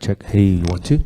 check. Hey, 1, 2.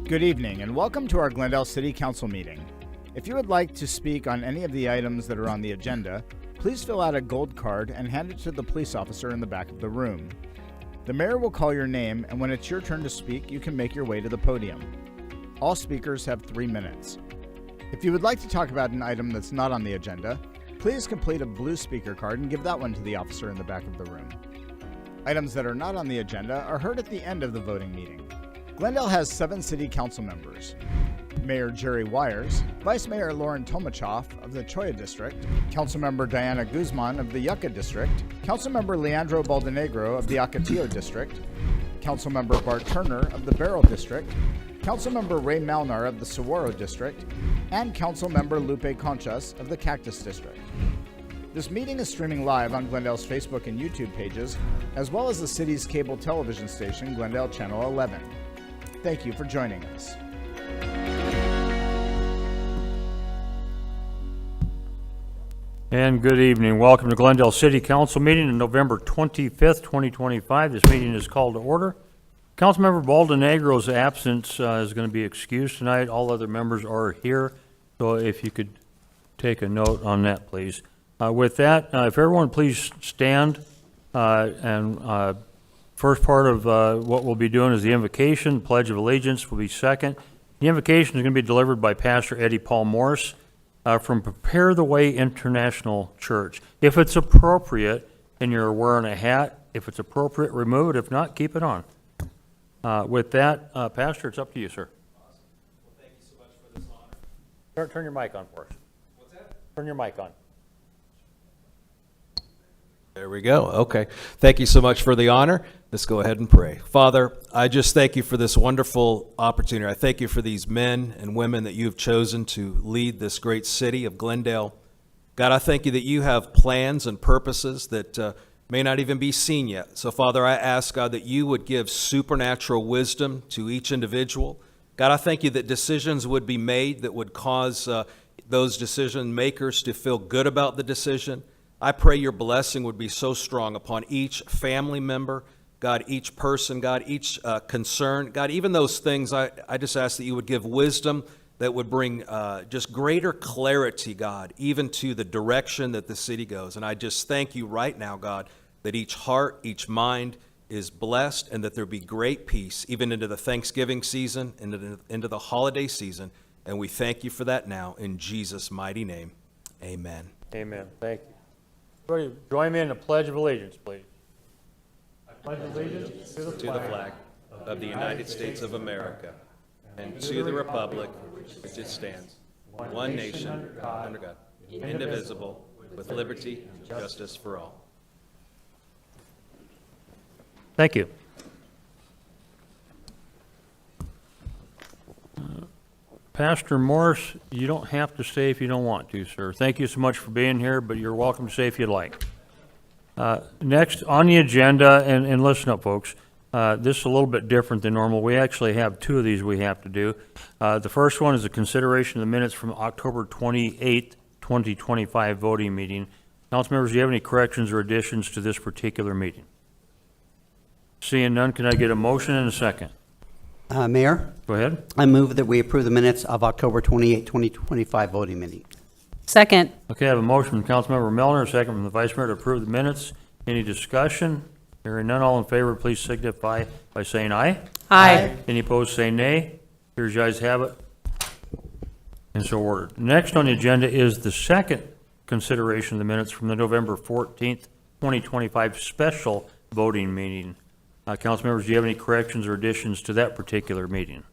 Good evening and welcome to our Glendale City Council meeting. If you would like to speak on any of the items that are on the agenda, please fill out a gold card and hand it to the police officer in the back of the room. The mayor will call your name, and when it's your turn to speak, you can make your way to the podium. All speakers have 3 minutes. If you would like to talk about an item that's not on the agenda, please complete a blue speaker card and give that one to the officer in the back of the room. Items that are not on the agenda are heard at the end of the voting meeting. Glendale has 7 city council members: Mayor Jerry Wires, Vice Mayor Lauren Tomachoff of the Choya District, Councilmember Diana Guzman of the Yucca District, Councilmember Leandro Baldenegro of the Ocotillo District, Councilmember Bart Turner of the Beryl District, Councilmember Ray Malnar of the Saguaro District, and Councilmember Lupe Conchas of the Cactus District. This meeting is streaming live on Glendale's Facebook and YouTube pages, as well as the city's cable television station, Glendale Channel 11. Thank you for joining us. And good evening. Welcome to Glendale City Council meeting on November 25th, 2025. This meeting is called to order. Councilmember Baldenegro's absence is going to be excused tonight. All other members are here. So if you could take a note on that, please. With that, if everyone please stand, first part of what we'll be doing is the invocation. Pledge of Allegiance will be second. The invocation is going to be delivered by Pastor Eddie Paul Morris from Prepare the Way International Church. If it's appropriate and you're wearing a hat, if it's appropriate, remove it. If not, keep it on. With that, Pastor, it's up to you, sir. Awesome. Well, thank you so much for this honor. Turn your mic on for us. What's that? Turn your mic on. There we go. Okay. Thank you so much for the honor. Let's go ahead and pray. Father, I just thank you for this wonderful opportunity. I thank you for these men and women that you have chosen to lead this great city of Glendale. God, I thank you that you have plans and purposes that may not even be seen yet. So, Father, I ask, God, that you would give supernatural wisdom to each individual. God, I thank you that decisions would be made that would cause those decision makers to feel good about the decision. I pray your blessing would be so strong upon each family member, God, each person, God, each concern. God, even those things, I just ask that you would give wisdom that would bring just greater clarity, God, even to the direction that the city goes. And I just thank you right now, God, that each heart, each mind is blessed and that there be great peace even into the Thanksgiving season, into the holiday season. And we thank you for that now in Jesus' mighty name. Amen. Amen. Thank you. Everybody, join me in the Pledge of Allegiance, please. I pledge allegiance to the To the flag of the United States of America and to the republic which it stands, one nation, under God, indivisible, with liberty and justice for all. Thank you. Pastor Morris, you don't have to stay if you don't want to, sir. Thank you so much for being here, but you're welcome to stay if you'd like. Next on the agenda, and listen up, folks, this is a little bit different than normal. We actually have two of these we have to do. The first one is a consideration of the minutes from October 28th, 2025 voting meeting. Council members, do you have any corrections or additions to this particular meeting? Seeing none, can I get a motion and a second? Mayor, Go ahead. I move that we approve the minutes of October 28, 2025 voting meeting. Second. Okay, I have a motion from Councilmember Melner, a second from the Vice Mayor to approve the minutes. Any discussion? Hearing none, all in favor, please signify by saying aye. Aye. Any opposed, say nay. Here's your ayes have it. And so ordered. Next on the agenda is the second consideration of the minutes from the November 14th, 2025 special voting meeting. Council members, do you have any corrections or additions to that particular meeting?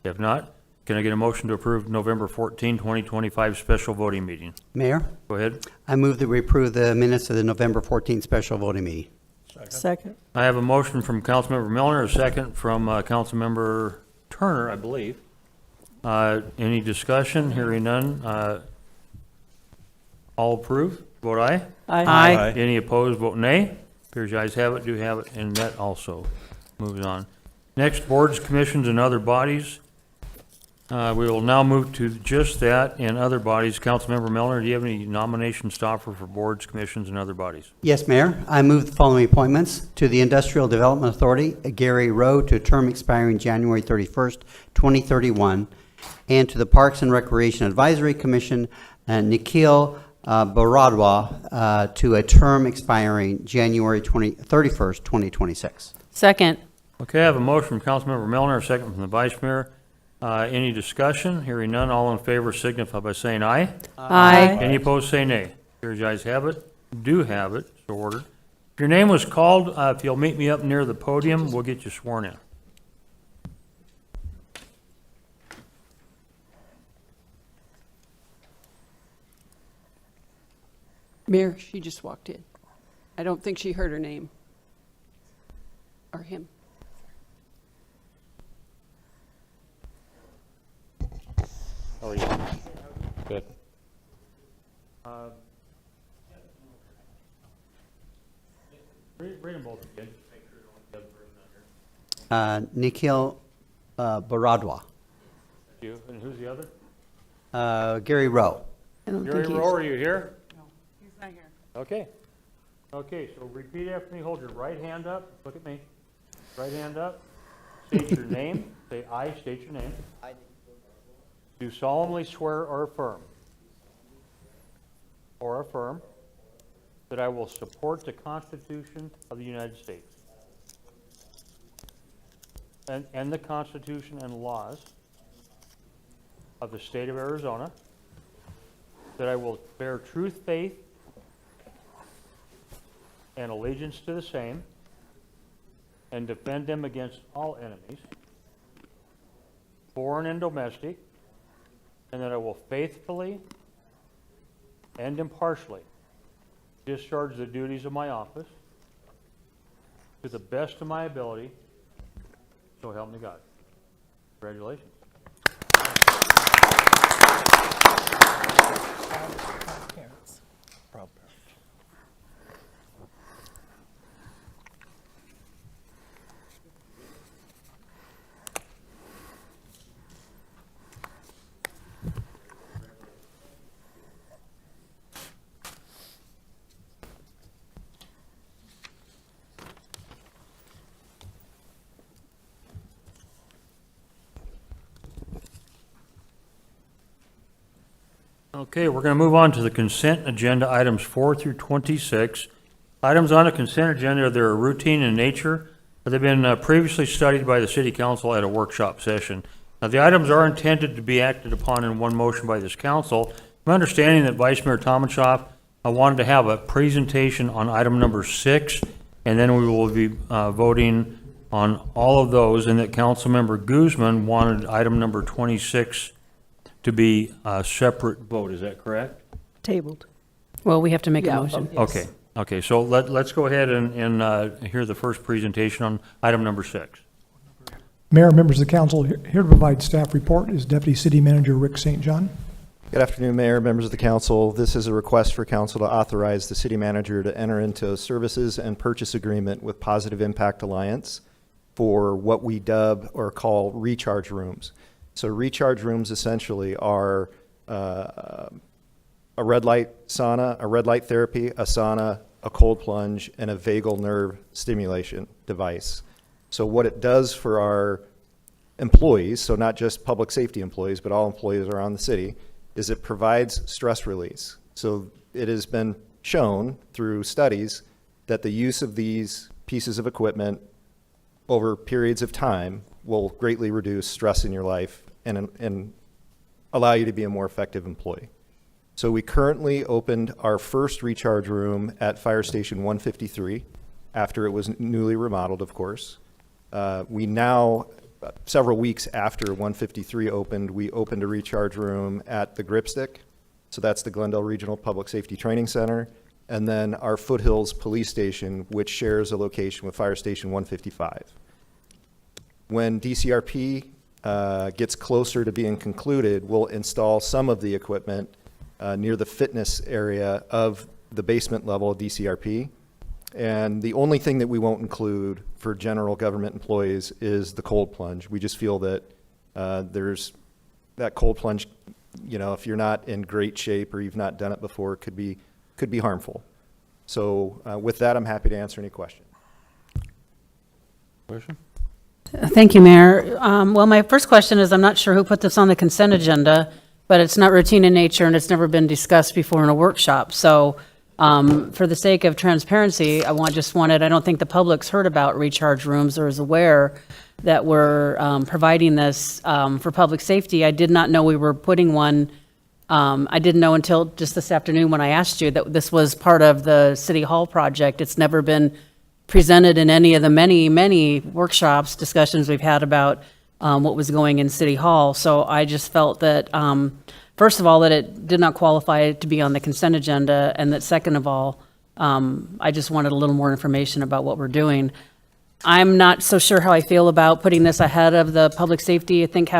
If not, can I get a motion to approve November 14, 2025 special voting meeting? Mayor, Go ahead. I move that we approve the minutes of the November 14th special voting meeting. Second. I have a motion from Councilmember Milner, a second from Councilmember Turner, I believe. Any discussion? Hearing none. All approve? Vote aye. Aye. Any opposed? Vote nay. Appears you guys have it, do have it, and that also moves on. Next, boards, commissions, and other bodies. We will now move to just that and other bodies. Councilmember Milner, do you have any nominations to offer for boards, commissions, and other bodies? Yes, Mayor, I move the following appointments: to the Industrial Development Authority, Gary Rowe, to a term expiring January 31st, 2031, and to the Parks and Recreation Advisory Commission, Nikhil Baradwa, to a term expiring January 31st, 2026. Second. Okay, I have a motion from Councilmember Milner, a second from the Vice Mayor. Any discussion? Hearing none, all in favor signify by saying aye. Aye. Any opposed, say nay. Here, you guys have it, do have it, so ordered. If your name was called, if you'll meet me up near the podium, we'll get you sworn in. Mayor, she just walked in. I don't think she heard her name. Or him. How are you? Good. Read them both again. Nikhil Baradwa, You, and who's the other? Gary Rowe. I don't Gary think he's. Rowe, are you here? No, he's not here. Okay. Okay, so repeat after me. Hold your right hand up. Look at me. Right hand up. State your name. Say I. State your name. Do solemnly swear or affirm that I will support the Constitution of the United States and the Constitution and laws of the state of Arizona, that I will bear true faith and allegiance to the same, and defend them against all enemies, foreign and domestic, and that I will faithfully and impartially discharge the duties of my office to the best of my ability, so help me God. Congratulations. Okay, we're going to move on to the consent agenda, items 4 through 26. Items on the consent agenda, they're routine in nature, but they've been previously studied by the city council at a workshop session. Now, the items are intended to be acted upon in one motion by this council. I'm understanding that Vice Mayor Tomachoff wanted to have a presentation on item number 6, and then we will be voting on all of those, and that Councilmember Guzman wanted item number 26 to be a separate vote. Is that correct? Tabled. Well, we have to make a Yeah, motion. Okay, okay, so let's go ahead and hear the first presentation on item number 6. Mayor, members of the council, here to provide staff report is Deputy City Manager Rick St. John. Good afternoon, Mayor, members of the council. This is a request for council to authorize the city manager to enter into a services and purchase agreement with Positive Impact Alliance for what we dub or call recharge rooms. So recharge rooms essentially are a red light sauna, a red light therapy, a sauna, a cold plunge, and a vagal nerve stimulation device. So what it does for our employees, so not just public safety employees, but all employees around the city, is it provides stress release. So it has been shown through studies that the use of these pieces of equipment over periods of time will greatly reduce stress in your life and allow you to be a more effective employee. So we currently opened our first recharge room at Fire Station 153 after it was newly remodeled, of course. We now, several weeks after 153 opened, we opened a recharge room at the Gripstick. So that's the Glendale Regional Public Safety Training Center. And then our Foothills Police Station, which shares a location with Fire Station 155. When DCRP gets closer to being concluded, we'll install some of the equipment near the fitness area of the basement level of DCRP. And the only thing that we won't include for general government employees is the cold plunge. We just feel that there's that cold plunge, you know, if you're not in great shape or you've not done it before, could be harmful. So with that, I'm happy to answer any questions. Question? Thank you, Mayor. Well, my first question is, I'm not sure who put this on the consent agenda, but it's not routine in nature and it's never been discussed before in a workshop. So for the sake of transparency, I don't think the public's heard about recharge rooms or is aware that we're providing this for public safety. I did not know we were putting one. I didn't know until just this afternoon when I asked you that this was part of the City Hall project. It's never been presented in any of the many, many workshops, discussions we've had about what was going in City Hall. So I just felt that, first of all, that it did not qualify to be on the consent agenda, and that second of all, I just wanted a little more information about what we're doing. I'm not so sure how I feel about putting this ahead of the public safety. I think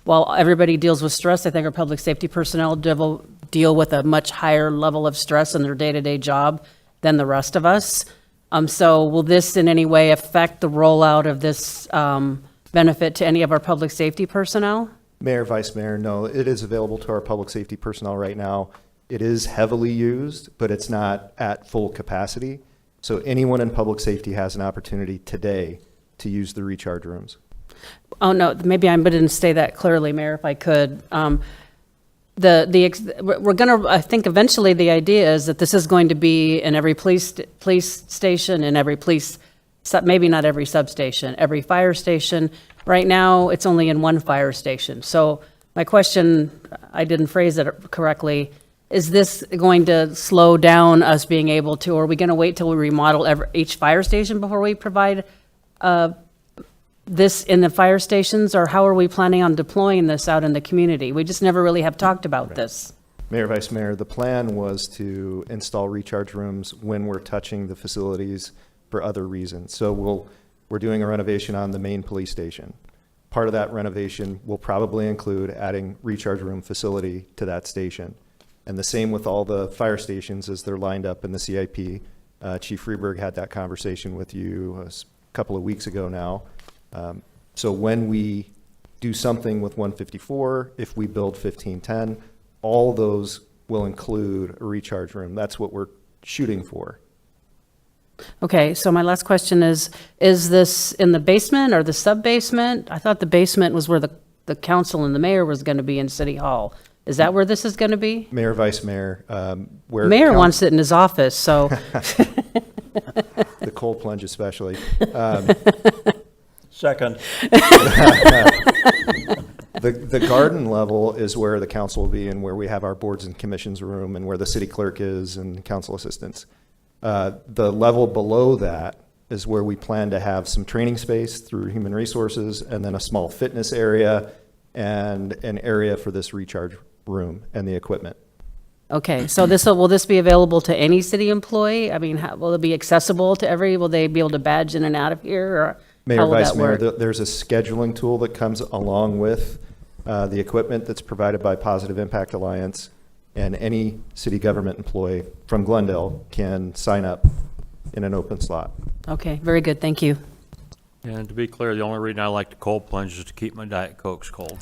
while everybody deals with stress, I think our public safety personnel deal with a much higher level of stress in their day-to-day job than the rest of us. So will this in any way affect the rollout of this benefit to any of our public safety personnel? Mayor, Vice Mayor, no, it is available to our public safety personnel right now. It is heavily used, but it's not at full capacity. So anyone in public safety has an opportunity today to use the recharge rooms. Oh, no, maybe I didn't say that clearly, Mayor, if I could. We're going to, I think eventually the idea is that this is going to be in every police station, in every maybe not every substation, every fire station. Right now, it's only in one fire station. So my question, I didn't phrase it correctly, is this going to slow down us being able to, or are we going to wait till we remodel each fire station before we provide this in the fire stations, or how are we planning on deploying this out in the community? We just never really have talked about this. Mayor, Vice Mayor, the plan was to install recharge rooms when we're touching the facilities for other reasons. So we're doing a renovation on the main police station. Part of that renovation will probably include adding recharge room facility to that station. And the same with all the fire stations as they're lined up in the CIP. Chief Freeberg had that conversation with you a couple of weeks ago now. So when we do something with 154, if we build 1510, all those will include a recharge room. That's what we're shooting for. Okay, so my last question is this in the basement or the sub-basement? I thought the basement was where the council and the mayor was going to be in City Hall. Is that where this is going to be? Mayor, Vice Mayor, where. Mayor coun- wants it in his office, so, The cold plunge especially. Second. The garden level is where the council will be and where we have our boards and commissions room and where the city clerk is and council assistants. The level below that is where we plan to have some training space through human resources and then a small fitness area and an area for this recharge room and the equipment. okay, so will this be available to any city employee? I mean, will it be accessible to will they be able to badge in and out of here, or Mayor, how will Vice that Mayor, work? there's a scheduling tool that comes along with the equipment that's provided by Positive Impact Alliance, and any city government employee from Glendale can sign up in an open slot. Okay, very good, thank you. And to be clear, the only reason I like the cold plunge is to keep my Diet Cokes cold.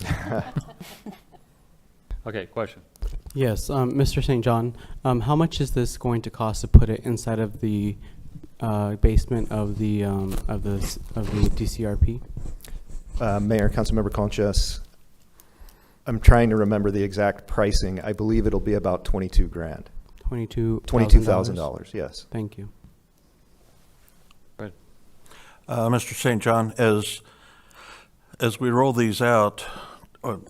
Okay, question. Yes, Mr. St. John, how much is this going to cost to put it inside of the basement of the DCRP? Mayor, Councilmember Conchas, I'm trying to remember the exact pricing. I believe it'll be about 22 grand. $22,000, yes. Thank you. Mr. St. John, as we roll these out,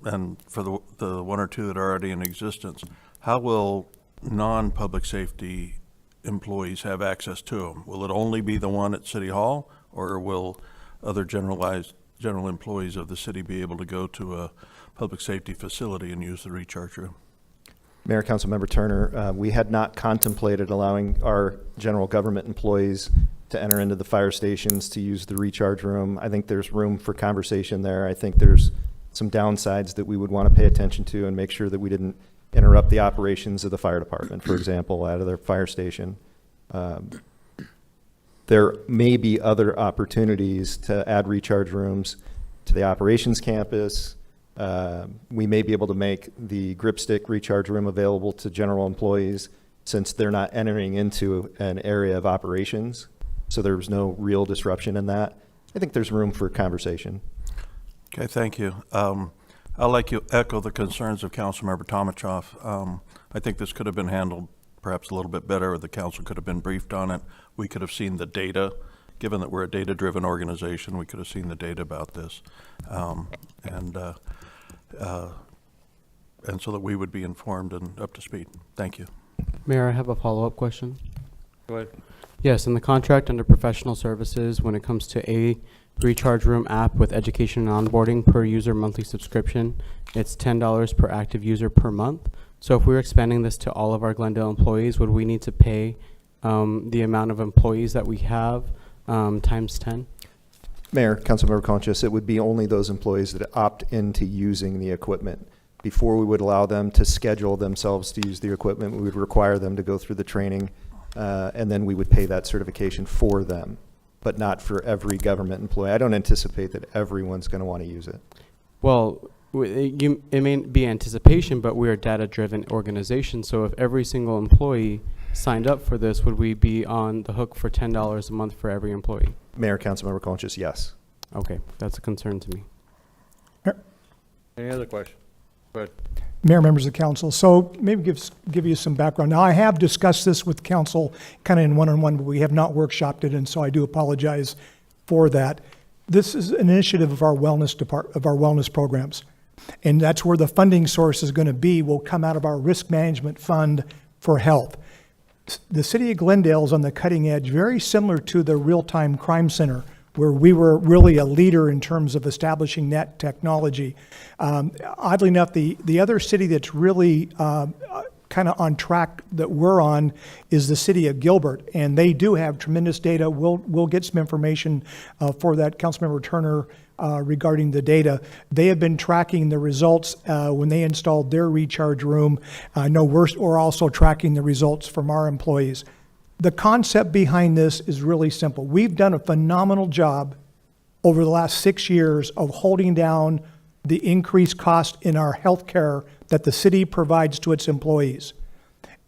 and for the one or two that are already in existence, how will non-public safety employees have access to them? Will it only be the one at City Hall, or will other general employees of the city be able to go to a public safety facility and use the recharge room? Mayor, Councilmember Turner, we had not contemplated allowing our general government employees to enter into the fire stations to use the recharge room. I think there's room for conversation there. I think there's some downsides that we would want to pay attention to and make sure that we didn't interrupt the operations of the fire department, for example, out of their fire station. There may be other opportunities to add recharge rooms to the operations campus. We may be able to make the grip stick recharge room available to general employees since they're not entering into an area of operations. So there's no real disruption in that. I think there's room for conversation. Okay, thank you. I'd like to echo the concerns of Councilmember Tomachoff. I think this could have been handled perhaps a little bit better, or the council could have been briefed on it. We could have seen the data. Given that we're a data-driven organization, we could have seen the data about this. And so that we would be informed and up to speed. Thank you. Mayor, I have a follow-up question. Go ahead. Yes, in the contract under professional services, when it comes to a recharge room app with education and onboarding per user monthly subscription, it's $10 per active user per month. So if we're expanding this to all of our Glendale employees, would we need to pay the amount of employees that we have times 10? Mayor, Councilmember Conchas, it would be only those employees that opt into using the equipment. Before we would allow them to schedule themselves to use the equipment, we would require them to go through the training, and then we would pay that certification for them, but not for every government employee. I don't anticipate that everyone's going to want to use it. Well, it may be anticipation, but we're a data-driven organization. So if every single employee signed up for this, would we be on the hook for $10 a month for every employee? Mayor, Councilmember Conchas, yes. Okay, that's a concern to me. Any other questions? Go ahead. Mayor, members of council, so maybe give you some background. Now, I have discussed this with council kind of in one-on-one, but we have not workshopped it, and so I do apologize for that. This is an initiative of our wellness programs, and that's where the funding source is going to be. Will come out of our risk management fund for health. The city of Glendale is on the cutting edge, very similar to the real-time crime center, where we were really a leader in terms of establishing that technology. Oddly enough, the other city that's really kind of on track that we're on is the city of Gilbert, and they do have tremendous data. We'll get some information for that, Councilmember Turner, regarding the data. They have been tracking the results when they installed their recharge room. I know we're also tracking the results from our employees. The concept behind this is really simple. We've done a phenomenal job over the last 6 years of holding down the increased cost in our health care that the city provides to its employees.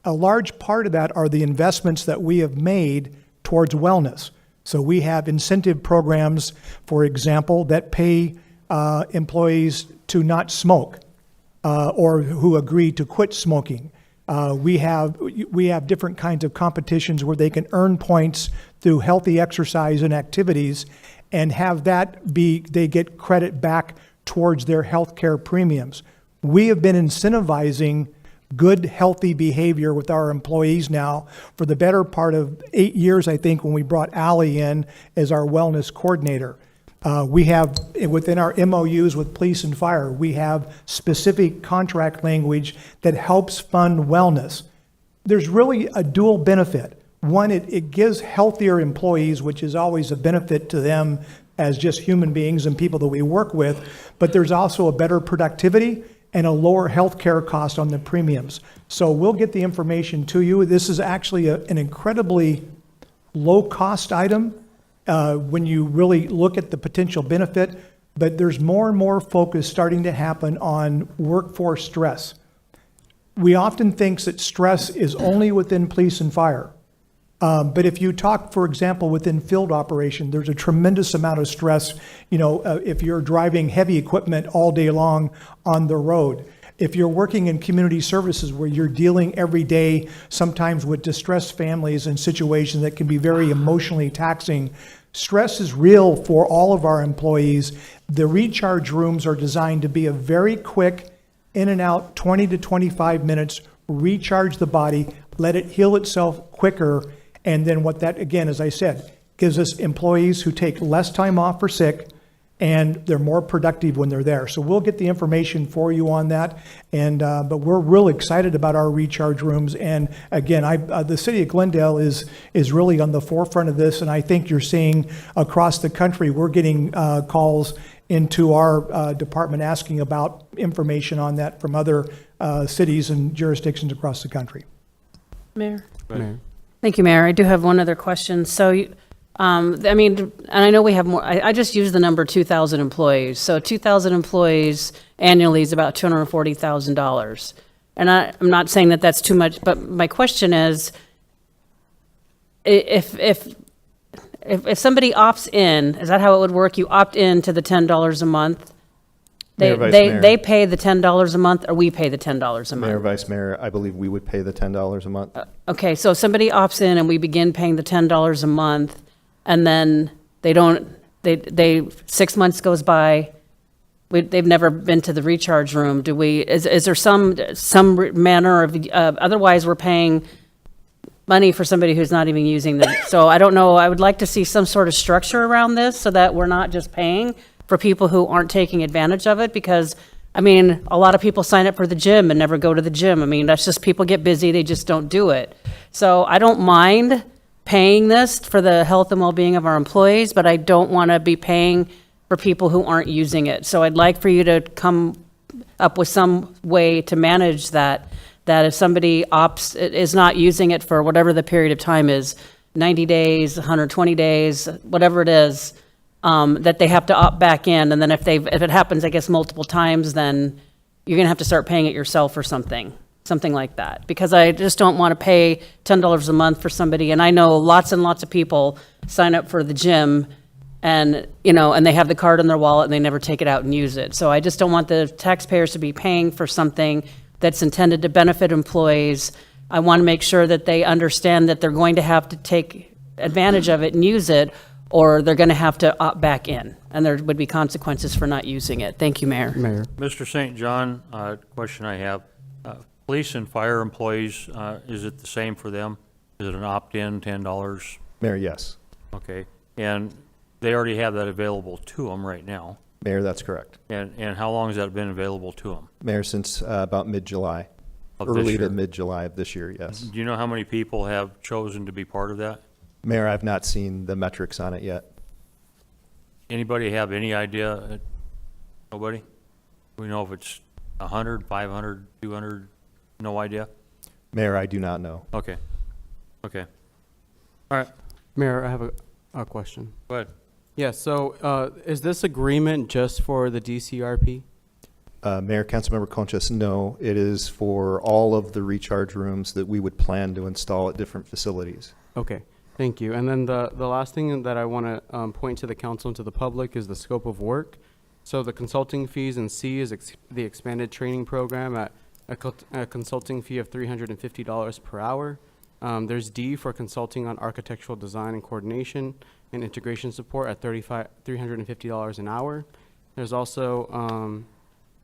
A large part of that are the investments that we have made towards wellness. So we have incentive programs, for example, that pay employees to not smoke. or who agree to quit smoking. We have different kinds of competitions where they can earn points through healthy exercise and activities, and have that be, they get credit back towards their health care premiums. We have been incentivizing good, healthy behavior with our employees now for the better part of 8 years, I think, when we brought Ally in as our wellness coordinator. We have, within our MOUs with police and fire, we have specific contract language that helps fund wellness. There's really a dual benefit. One, it gives healthier employees, which is always a benefit to them as just human beings and people that we work with, but there's also a better productivity and a lower health care cost on the premiums. So we'll get the information to you. This is actually an incredibly low-cost item when you really look at the potential benefit, but there's more and more focus starting to happen on workforce stress. We often think that stress is only within police and fire. But if you talk, for example, within field operation, there's a tremendous amount of stress, if you're driving heavy equipment all day long on the road. If you're working in community services where you're dealing every day, sometimes with distressed families and situations that can be very emotionally taxing, stress is real for all of our employees. The recharge rooms are designed to be a very quick, in and out, 20 to 25 minutes, recharge the body, let it heal itself quicker. And then what that, again, as I said, gives us employees who take less time off for sick, and they're more productive when they're there. So we'll get the information for you on that. And but we're really excited about our recharge rooms. And again, the city of Glendale is really on the forefront of this. And I think you're seeing across the country, we're getting calls into our department asking about information on that from other cities and jurisdictions across the country. Mayor? Mayor. Thank you, Mayor. I do have one other question. So, and I know we have more, I just used the number 2,000 employees. So 2,000 employees annually is about $240,000. And I'm not saying that that's too much, but my question is, if somebody opts in, is that how it would work? You opt in to the $10 a month? Mayor, Vice Mayor. They pay the $10 a month, or we pay the $10 a month? Mayor, Vice Mayor, I believe we would pay the $10 a month. Okay, so if somebody opts in and we begin paying the $10 a month, and then they 6 months goes by, they've never been to the recharge room, is there some manner of, otherwise we're paying money for somebody who's not even using them. So I don't know, I would like to see some sort of structure around this so that we're not just paying for people who aren't taking advantage of it, because a lot of people sign up for the gym and never go to the gym. That's just, people get busy, they just don't do it. So I don't mind paying this for the health and well-being of our employees, but I don't want to be paying for people who aren't using it. So I'd like for you to come up with some way to manage that if somebody is not using it for whatever the period of time is, 90 days, 120 days, whatever it is, that they have to opt back in, and then if it happens, I guess, multiple times, then you're gonna have to start paying it yourself or something like that. Because I just don't want to pay $10 a month for somebody, and I know lots and lots of people sign up for the gym, and and they have the card in their wallet and they never take it out and use it. So I just don't want the taxpayers to be paying for something that's intended to benefit employees. I want to make sure that they understand that they're going to have to take advantage of it and use it, or they're going to have to opt back in, and there would be consequences for not using it. Thank you, Mayor. Mayor. Mr. St. John, question I have. Police and fire employees, is it the same for them? Is it an opt-in, $10? Mayor, yes. Okay, and they already have that available to them right now. Mayor, that's correct. And how long has that been available to them? Mayor, since about mid-July, Of this early year? to mid-July of this year, yes. Do you know how many people have chosen to be part of that? Mayor, I've not seen the metrics on it yet. Anybody have any idea? Nobody? We know if it's 100, 500, 200? No idea? Mayor, I do not know. Okay. All right, Mayor, I have a question. go ahead. Yeah, so is this agreement just for the DCRP? Mayor, Councilmember Conchas, no, it is for all of the recharge rooms that we would plan to install at different facilities. Okay, thank you. And then the last thing that I want to point to the council and to the public is the scope of work. So the consulting fees in C is the expanded training program at a consulting fee of $350 per hour. There's D for consulting on architectural design and coordination and integration support at $350 an hour. There's also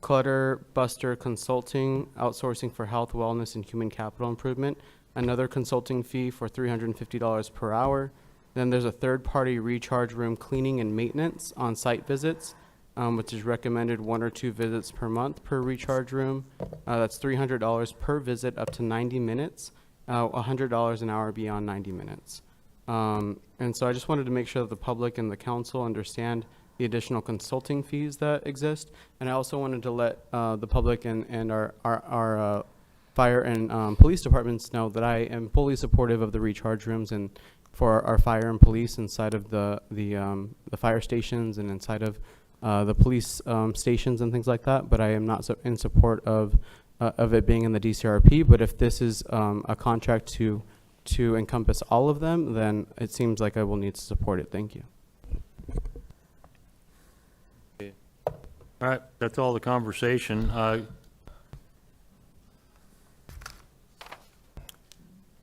Clutter Buster Consulting, outsourcing for health, wellness, and human capital improvement, another consulting fee for $350 per hour. Then there's a third-party recharge room cleaning and maintenance on site visits, which is recommended 1 or 2 visits per month per recharge room. That's $300 per visit up to 90 minutes, $100 an hour beyond 90 minutes. And so I just wanted to make sure that the public and the council understand the additional consulting fees that exist. And I also wanted to let the public and our fire and police departments know that I am fully supportive of the recharge rooms and for our fire and police inside of the fire stations and inside of the police stations and things like that. But I am not in support of it being in the DCRP. But if this is a contract to encompass all of them, then it seems like I will need to support it. Thank you. All right, that's all the conversation.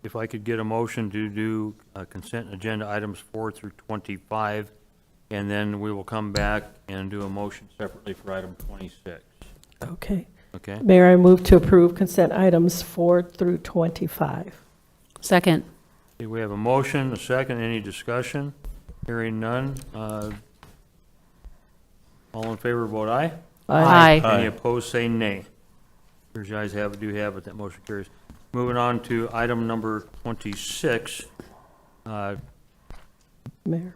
If I could get a motion to do consent agenda items 4 through 25, and then we will come back and do a motion separately for item 26. Okay. Okay? Mayor, I move to approve consent items 4 through 25. Second. Okay, we have a motion, a second. Any discussion? Hearing none. All in favor, vote aye. Aye. Any opposed, say nay. Here's the ayes have it, do have it, that motion carries. Moving on to item number 26. Mayor?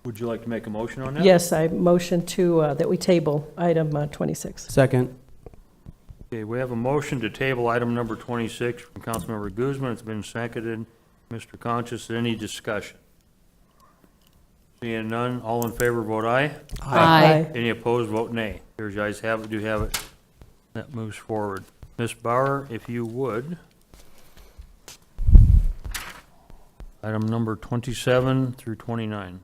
Would you like to make a motion on that? Yes, I motion to, that we table item 26. Second. Okay, we have a motion to table item number 26 from Councilmember Guzman. It's been seconded. Mr. Conscious, any discussion? Seeing none, all in favor, vote aye. Aye. Any opposed, vote nay. Here's the ayes have it, do have it. That moves forward. Ms. Bauer, if you would. Item number 27 through 29.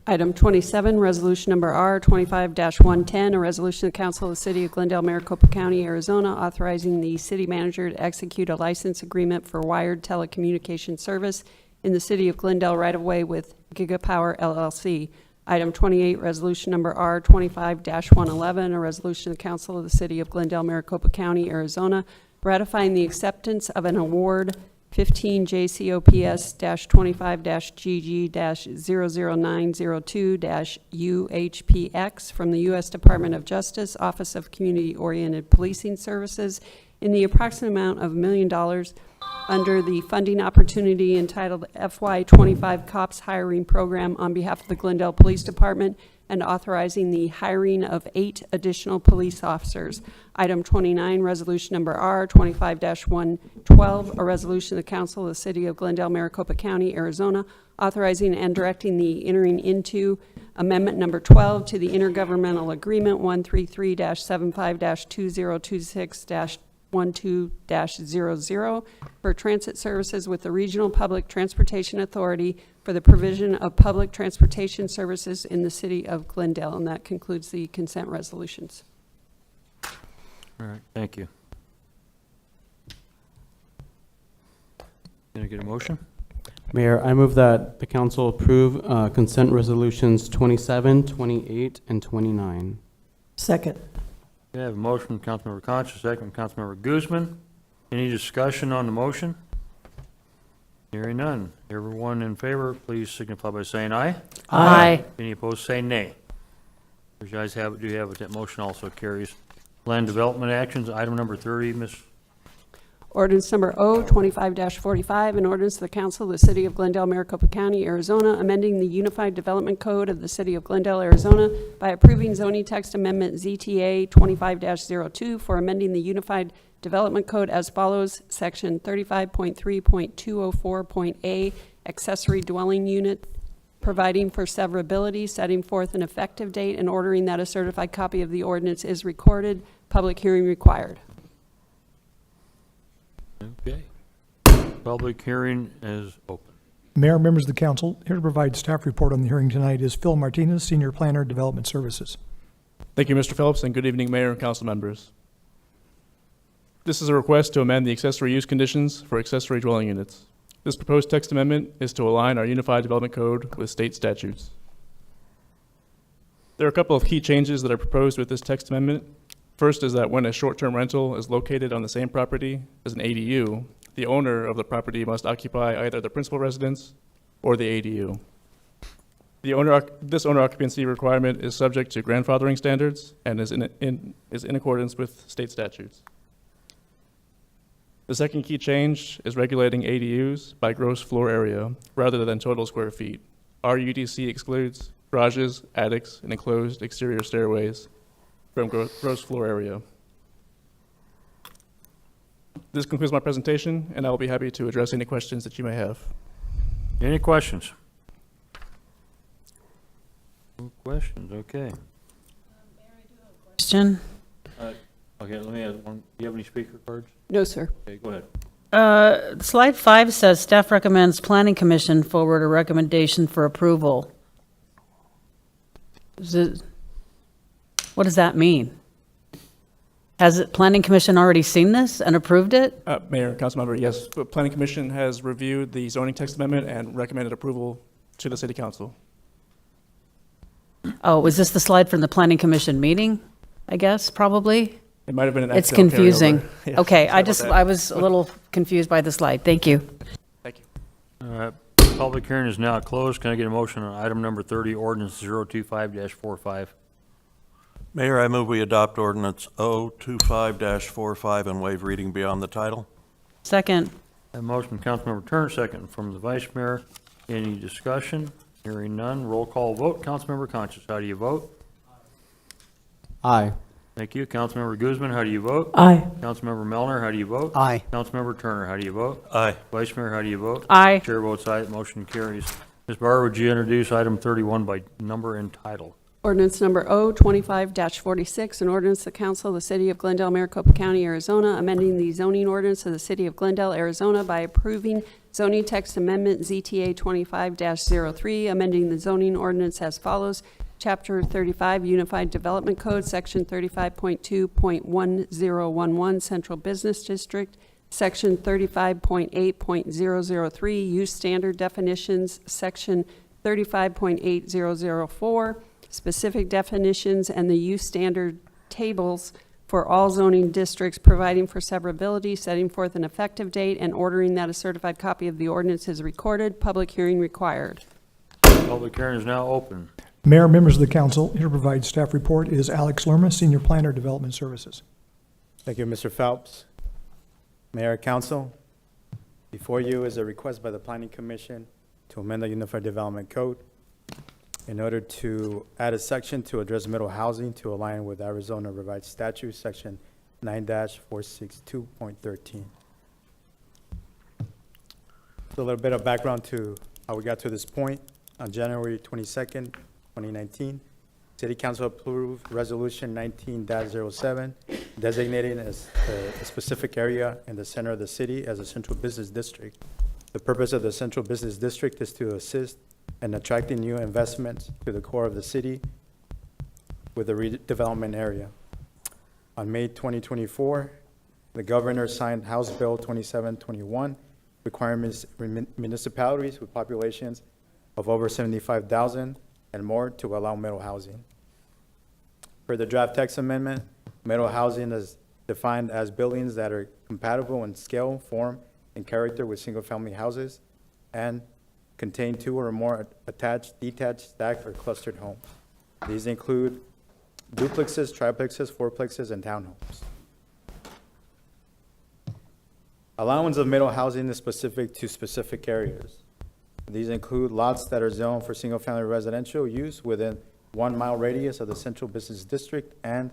Item 27, resolution number R 25-110, a resolution of the Council of the City of Glendale, Maricopa County, Arizona, authorizing the city manager to execute a license agreement for wired telecommunication service in the City of Glendale right-of-way with Gigapower LLC. Item 28, resolution number R 25-111, a resolution of the Council of the City of Glendale, Maricopa County, Arizona, ratifying the acceptance of an award 15 JCOPS-25-GG-00902-UHPX from the U.S. Department of Justice, Office of Community-Oriented Policing Services in the approximate amount of $1 million under the funding opportunity entitled FY25 COPS Hiring Program on behalf of the Glendale Police Department and authorizing the hiring of 8 additional police officers. Item 29, resolution number R 25-112, a resolution of the Council of the City of Glendale, Maricopa County, Arizona, authorizing and directing the entering into amendment number 12 to the intergovernmental agreement 133-75-2026-12-00 for transit services with the Regional Public Transportation Authority for the provision of public transportation services in the City of Glendale. And that concludes the consent resolutions. All right, thank you. Can I get a motion? Mayor, I move that the council approve consent resolutions 27, 28, and 29. Second. We have a motion from Councilmember Concha, second from Councilmember Guzman. Any discussion on the motion? Hearing none. Everyone in favor, please signify by saying aye. Aye. Any opposed, say nay. As you guys have it, do have it. That motion also carries. Land development actions, item number 30, Ms. Ordinance number O 25-45, an ordinance of the Council of the City of Glendale, Maricopa County, Arizona, amending the Unified Development Code of the City of Glendale, Arizona by approving zoning text amendment ZTA 25-02 for amending the Unified Development Code as follows: Section 35.3.204.A, accessory dwelling unit, providing for severability, setting forth an effective date, and ordering that a certified copy of the ordinance is recorded. Public hearing required. Okay. Public hearing is open. Mayor, members of the council, here to provide staff report on the hearing tonight is Phil Martinez, Senior Planner, Development Services. Thank you, Mr. Phillips, and good evening, Mayor and council members. This is a request to amend the accessory use conditions for accessory dwelling units. This proposed text amendment is to align our Unified Development Code with state statutes. There are a couple of key changes that are proposed with this text amendment. First is that when a short-term rental is located on the same property as an ADU, the owner of the property must occupy either the principal residence or the ADU. This owner occupancy requirement is subject to grandfathering standards and is in accordance with state statutes. The second key change is regulating ADUs by gross floor area rather than total square feet. Our UDC excludes garages, attics, and enclosed exterior stairways from gross floor area. This concludes my presentation, and I will be happy to address any questions that you may have. Any questions? No questions, okay. Question? Okay, let me ask one. Do you have any speaker cards? No, sir. Okay, go ahead. Slide 5 says staff recommends planning commission forward a recommendation for approval. What does that mean? Has the planning commission already seen this and approved it? Mayor and council member, yes, the Planning Commission has reviewed the zoning text amendment and recommended approval to the city council. Oh, is this the slide from the planning commission meeting? I guess, probably? It might have been an It's accidental confusing. carryover. Yeah, Okay, sorry about that. I was a little confused by the slide. Thank you. Thank you. All right, public hearing is now closed. Can I get a motion on item number 30, ordinance 025-45? Mayor, I move we adopt ordinance 025-45 and waive reading beyond the title. Second. A motion from Councilmember Turner, second from the Vice Mayor. Any discussion? Hearing none, roll call vote. Councilmember Concha, how do you vote? Aye. Thank you. Councilmember Guzman, how do you vote? Aye. Councilmember Melner, how do you vote? Aye. Councilmember Turner, how do you vote? Aye. Vice Mayor, how do you vote? Aye. Chair votes aye, motion carries. Ms. Barr, would you introduce item 31 by number and title? Ordinance number O25-46, an ordinance of the council of the city of Glendale, Maricopa County, Arizona, amending the zoning ordinance of the city of Glendale, Arizona by approving zoning text amendment ZTA 25-03, amending the zoning ordinance as follows. Chapter 35, Unified Development Code, Section 35.2.1011, Central Business District, Section 35.8.003, Use Standard Definitions, Section 35.8004, Specific Definitions, and the Use Standard Tables for all zoning districts, providing for severability, setting forth an effective date, and ordering that a certified copy of the ordinance is recorded. Public hearing required. Public hearing is now open. Mayor, members of the council, here to provide staff report is Alex Lerma, Senior Planner, Development Services. Thank you, Mr. Phelps. Mayor, council, before you is a request by the Planning Commission to amend the Unified Development Code in order to add a section to address middle housing to align with Arizona Revised Statute, Section 9-462.13. A little bit of background to how we got to this point. On January 22nd, 2019, City Council approved Resolution 19-07, designating as a specific area in the center of the city as a central business district. The purpose of the central business district is to assist in attracting new investments to the core of the city with the redevelopment area. On May 2024, the governor signed House Bill 2721, requiring municipalities with populations of over 75,000 and more to allow middle housing. For the draft text amendment, middle housing is defined as buildings that are compatible in scale, form, and character with single-family houses and contain two or more attached, detached, stacked, or clustered homes. These include duplexes, triplexes, fourplexes, and townhomes. Allowance of middle housing is specific to specific areas. These include lots that are zoned for single-family residential use within 1 mile radius of the central business district and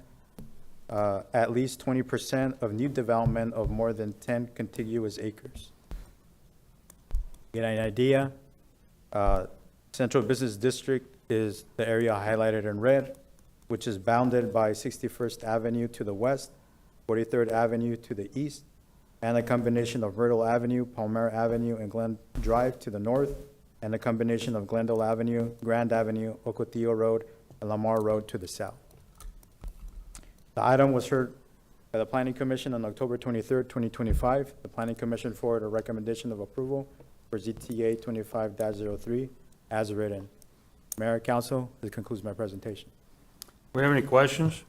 at least 20% of new development of more than 10 contiguous acres. To get an idea, central business district is the area highlighted in red, which is bounded by 61st Avenue to the west, 43rd Avenue to the east, and a combination of Myrtle Avenue, Palmera Avenue, and Glen Drive to the north, and a combination of Glendale Avenue, Grand Avenue, Ocotillo Road, and Lamar Road to the south. The item was heard by the Planning Commission on October 23rd, 2025. The Planning Commission forwarded a recommendation of approval for ZTA 25-03 as written. Mayor, Council, this concludes my presentation. We have any questions?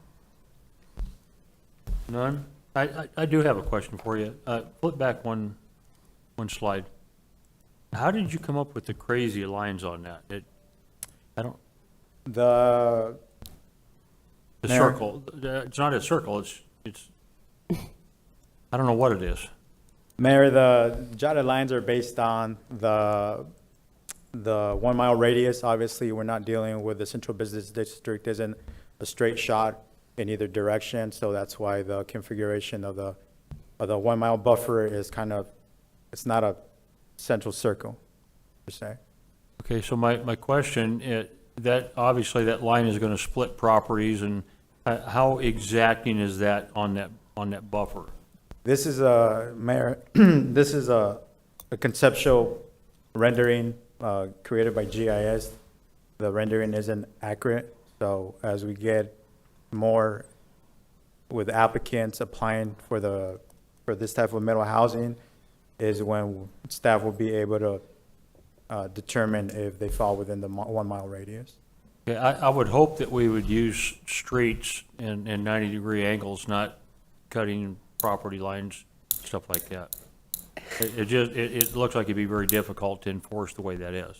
None? I do have a question for you. Flip back one slide. How did you come up with the crazy lines on that? The The, Mayor. circle, it's not a circle, it's, I don't know what it is. Mayor, the jotted lines are based on the 1 mile radius. Obviously, we're not dealing with the central business district isn't a straight shot in either direction, so that's why the configuration of the 1 mile buffer is kind of, it's not a central circle, per se. Okay, so my question, that, obviously that line is gonna split properties, and how exacting is that on that buffer? This is Mayor, this is a conceptual rendering created by GIS. The rendering isn't accurate, so as we get more with applicants applying for this type of middle housing is when staff will be able to determine if they fall within the 1 mile radius. Okay, I would hope that we would use streets and 90-degree angles, not cutting property lines, stuff like that. It looks like it'd be very difficult to enforce the way that is.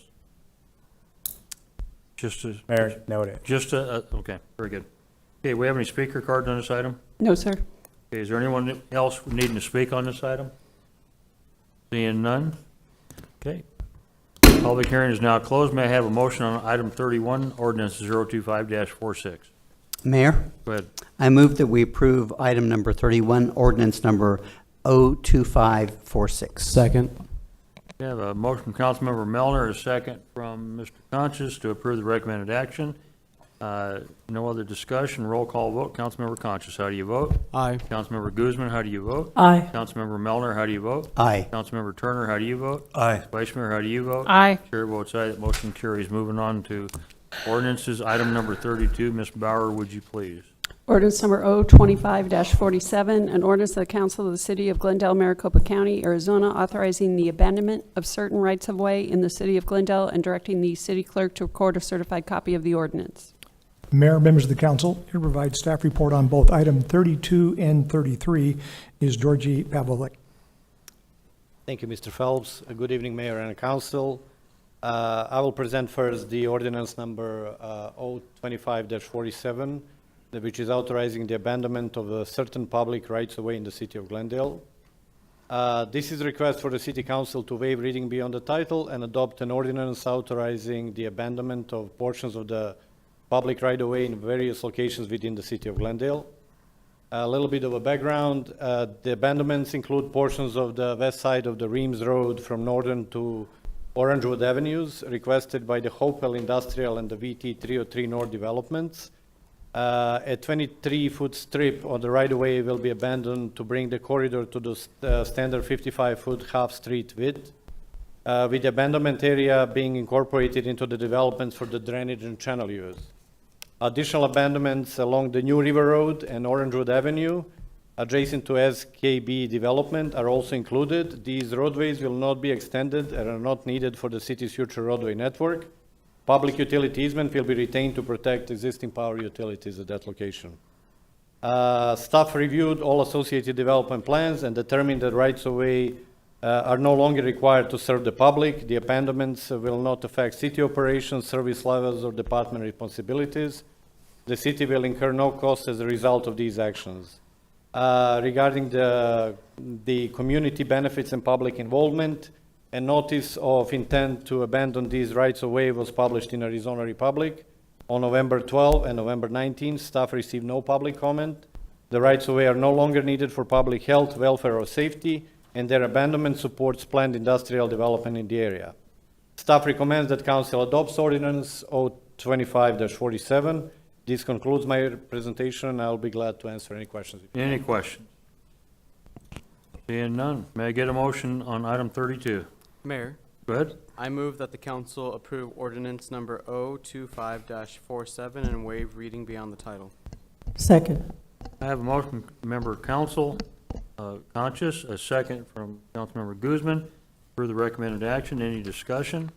Mayor, noted. Okay, very good. Okay, we have any speaker cards on this item? No, sir. Okay, is there anyone else needing to speak on this item? Seeing none? Okay. Public hearing is now closed. May I have a motion on item 31, ordinance 025-46? Mayor, Go ahead. I move that we approve item number 31, ordinance number 02546. Second. We have a motion from Councilmember Melner, a second from Mr. Conchas to approve the recommended action. No other discussion. Roll call vote. Councilmember Conchas, how do you vote? Aye. Councilmember Guzman, how do you vote? Aye. Councilmember Melner, how do you vote? Aye. Councilmember Turner, how do you vote? Aye. Vice Mayor, how do you vote? Aye. Chair votes aye. That motion carries. Moving on to ordinances. Item number 32. Ms. Bauer, would you please? Ordinance number 025-47, an ordinance of the Council of the City of Glendale, Maricopa County, Arizona, authorizing the abandonment of certain rights-of-way in the City of Glendale and directing the city clerk to record a certified copy of the ordinance. Mayor, members of the council, here to provide staff report on both item 32 and 33 is Georgie Pavlik. Thank you, Mr. Phelps. Good evening, Mayor and Council. I will present first the ordinance number 025-47, which is authorizing the abandonment of certain public rights-of-way in the City of Glendale. This is a request for the City Council to waive reading beyond the title and adopt an ordinance authorizing the abandonment of portions of the public right-of-way in various locations within the City of Glendale. A little bit of a background. The abandonments include portions of the west side of the Reams Road from Northern to Orangewood Avenues, requested by the Hopewell Industrial and the VT 303 North developments. A 23-foot strip on the right-of-way will be abandoned to bring the corridor to the standard 55-foot half-street width, with the abandonment area being incorporated into the developments for the drainage and channel use. Additional abandonments along the New River Road and Orangewood Avenue, adjacent to SKB development, are also included. These roadways will not be extended and are not needed for the city's future roadway network. Public utility easement will be retained to protect existing power utilities at that location. Staff reviewed all associated development plans and determined that rights-of-way are no longer required to serve the public. The abandonments will not affect city operations, service levels, or department responsibilities. The city will incur no cost as a result of these actions. Regarding the community benefits and public involvement, a notice of intent to abandon these rights-of-way was published in Arizona Republic on November 12 and November 19. Staff received no public comment. The rights-of-way are no longer needed for public health, welfare, or safety, and their abandonment supports planned industrial development in the area. Staff recommends that Council adopts Ordinance 025-47. This concludes my presentation. I'll be glad to answer any questions. Any questions? Seeing none. May I get a motion on item 32? Mayor, Go ahead. I move that the council approve ordinance number 025-47 and waive reading beyond the title. Second. I have a motion from Member Council Conscious, a second from Councilmember Guzman. For the recommended action, any discussion?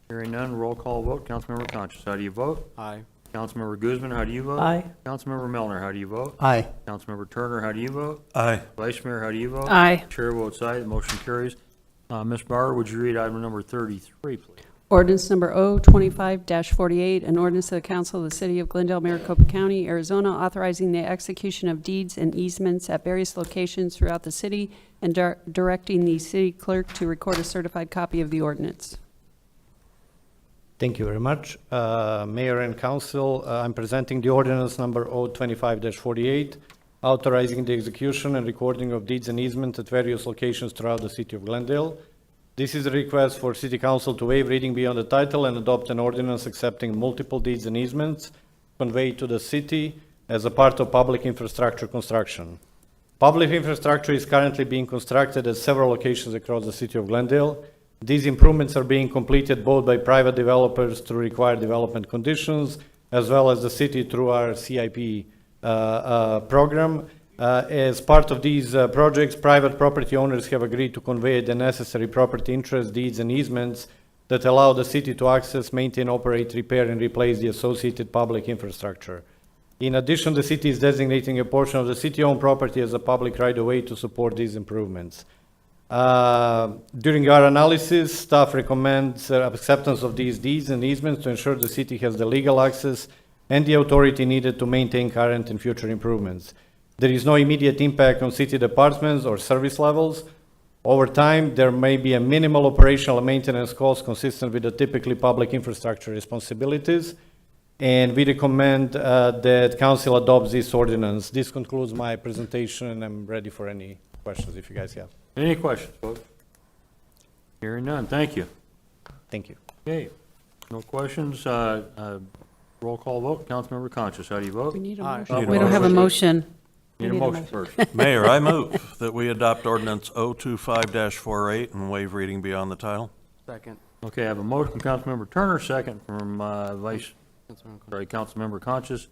Hearing none, roll call vote. Councilmember Conscious, how do you vote? Aye. Councilmember Guzman, how do you vote? Aye. Councilmember Melner, how do you vote? Aye. Councilmember Turner, how do you vote? Aye. Vice Mayor, how do you vote? Aye. Chair votes aye, the motion carries. Ms. Bauer, would you read item number 33, please? Ordinance number O-25-48, an ordinance of the Council of the City of Glendale, Maricopa County, Arizona, authorizing the execution of deeds and easements at various locations throughout the city and directing the city clerk to record a certified copy of the ordinance. Thank you very much. Mayor and Council, I'm presenting the ordinance number O-25-48, authorizing the execution and recording of deeds and easements at various locations throughout the city of Glendale. This is a request for City Council to waive reading beyond the title and adopt an ordinance accepting multiple deeds and easements conveyed to the city as a part of public infrastructure construction. Public infrastructure is currently being constructed at several locations across the city of Glendale. These improvements are being completed both by private developers through required development conditions, as well as the city through our CIP program. As part of these projects, private property owners have agreed to convey the necessary property interest, deeds, and easements that allow the city to access, maintain, operate, repair, and replace the associated public infrastructure. In addition, the city is designating a portion of the city-owned property as a public right-of-way to support these improvements. During our analysis, staff recommends acceptance of these deeds and easements to ensure the city has the legal access and the authority needed to maintain current and future improvements. There is no immediate impact on city departments or service levels. Over time, there may be a minimal operational and maintenance cost consistent with the typically public infrastructure responsibilities. And we recommend that council adopts this ordinance. This concludes my presentation, and I'm ready for any questions if you guys have. Any questions, folks? Hearing none, thank you. Thank you. Okay, no questions. Roll call vote. Councilmember Conscious, how do you vote? We need a Aye. motion. We don't have a motion. Need a We need a motion motion. first. Mayor, I move that we adopt ordinance 025-48 and waive reading beyond the title. Second. Okay, I have a motion from Councilmember Turner, second from Councilmember Conscious.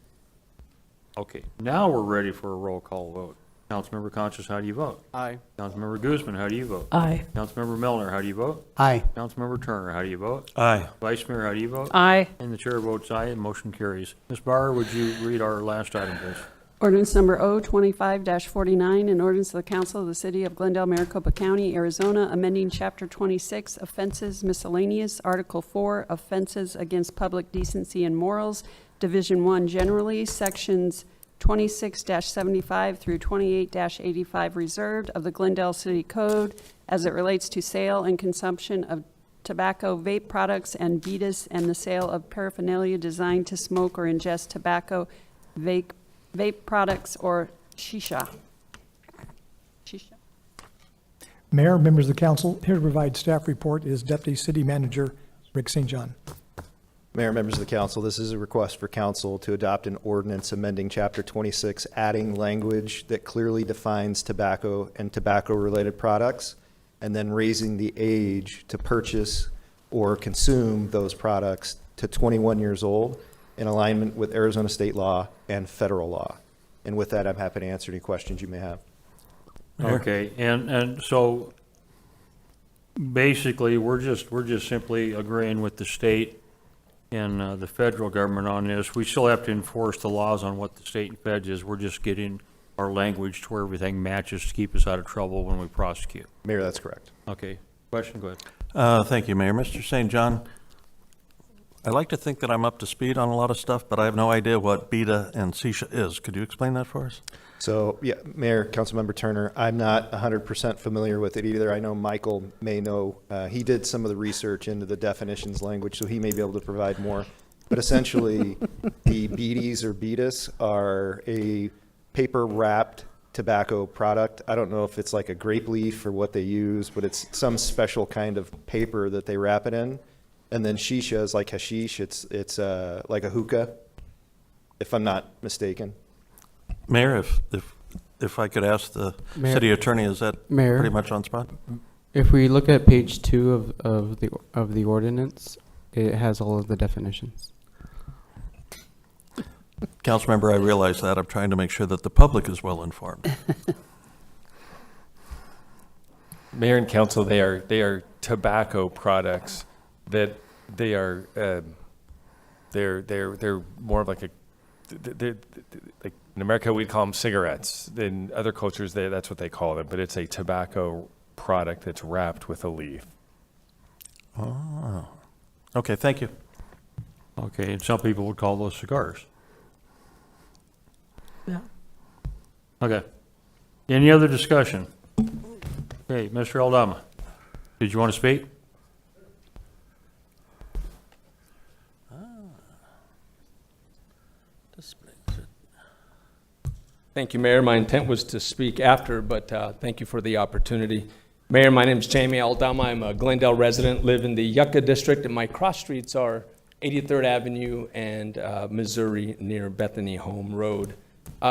Okay, now we're ready for a roll call vote. Councilmember Conscious, how do you vote? Aye. Councilmember Guzman, how do you vote? Aye. Councilmember Melner, how do you vote? Aye. Councilmember Turner, how do you vote? Aye. Vice Mayor, how do you vote? Aye. And the chair votes aye, and motion carries. Ms. Bauer, would you read our last item, please? Ordinance number O-25-49, an ordinance of the Council of the City of Glendale, Maricopa County, Arizona, amending Chapter 26, Offenses Miscellaneous, Article 4, Offenses Against Public Decency and Morals, Division 1 generally, Sections 26-75 through 28-85 reserved of the Glendale City Code as it relates to sale and consumption of tobacco, vape products, and betas, and the sale of paraphernalia designed to smoke or ingest tobacco, vape products, or shisha. Shisha. Mayor, members of the council, here to provide staff report is Deputy City Manager Rick St. John. Mayor, members of the council, this is a request for council to adopt an ordinance amending Chapter 26, adding language that clearly defines tobacco and tobacco-related products, and then raising the age to purchase or consume those products to 21 years old in alignment with Arizona state law and federal law. And with that, I'm happy to answer any questions you may have. Okay, and so basically, we're just simply agreeing with the state and the federal government on this. We still have to enforce the laws on what the state and feds is. We're just getting our language to where everything matches to keep us out of trouble when we prosecute. Mayor, that's correct. Okay, question, go ahead. Thank you, Mayor. Mr. St. John, I like to think that I'm up to speed on a lot of stuff, but I have no idea what beta and shisha is. Could you explain that for us? So, yeah, Mayor, Councilmember Turner, I'm not 100% familiar with it either. I know Michael may know. He did some of the research into the definitions language, so he may be able to provide more. But essentially, the beaties or betas are a paper-wrapped tobacco product. I don't know if it's like a grape leaf or what they use, but it's some special kind of paper that they wrap it in. And then shisha is like hashish. It's like a hookah, if I'm not mistaken. Mayor, if I could ask the Mayor- city attorney, is that Mayor? pretty much on spot? If we look at page 2 of the ordinance, it has all of the definitions. Councilmember, I realize that. I'm trying to make sure that the public is well informed. Mayor and council, they are tobacco products that they are they're more of like like in America we'd call them cigarettes. In other cultures, that's what they call them. But it's a tobacco product that's wrapped with a leaf. Oh, okay. Thank you. Okay, and some people would call those cigars. Yeah. Okay. Any other discussion? Okay, Mr. Aldama, did you want to speak? Thank you, Mayor. My intent was to speak after, but thank you for the opportunity. Mayor, my name is Jamie Aldama. I'm a Glendale resident, live in the Yucca District, and my cross streets are 83rd Avenue and Missouri near Bethany Home Road.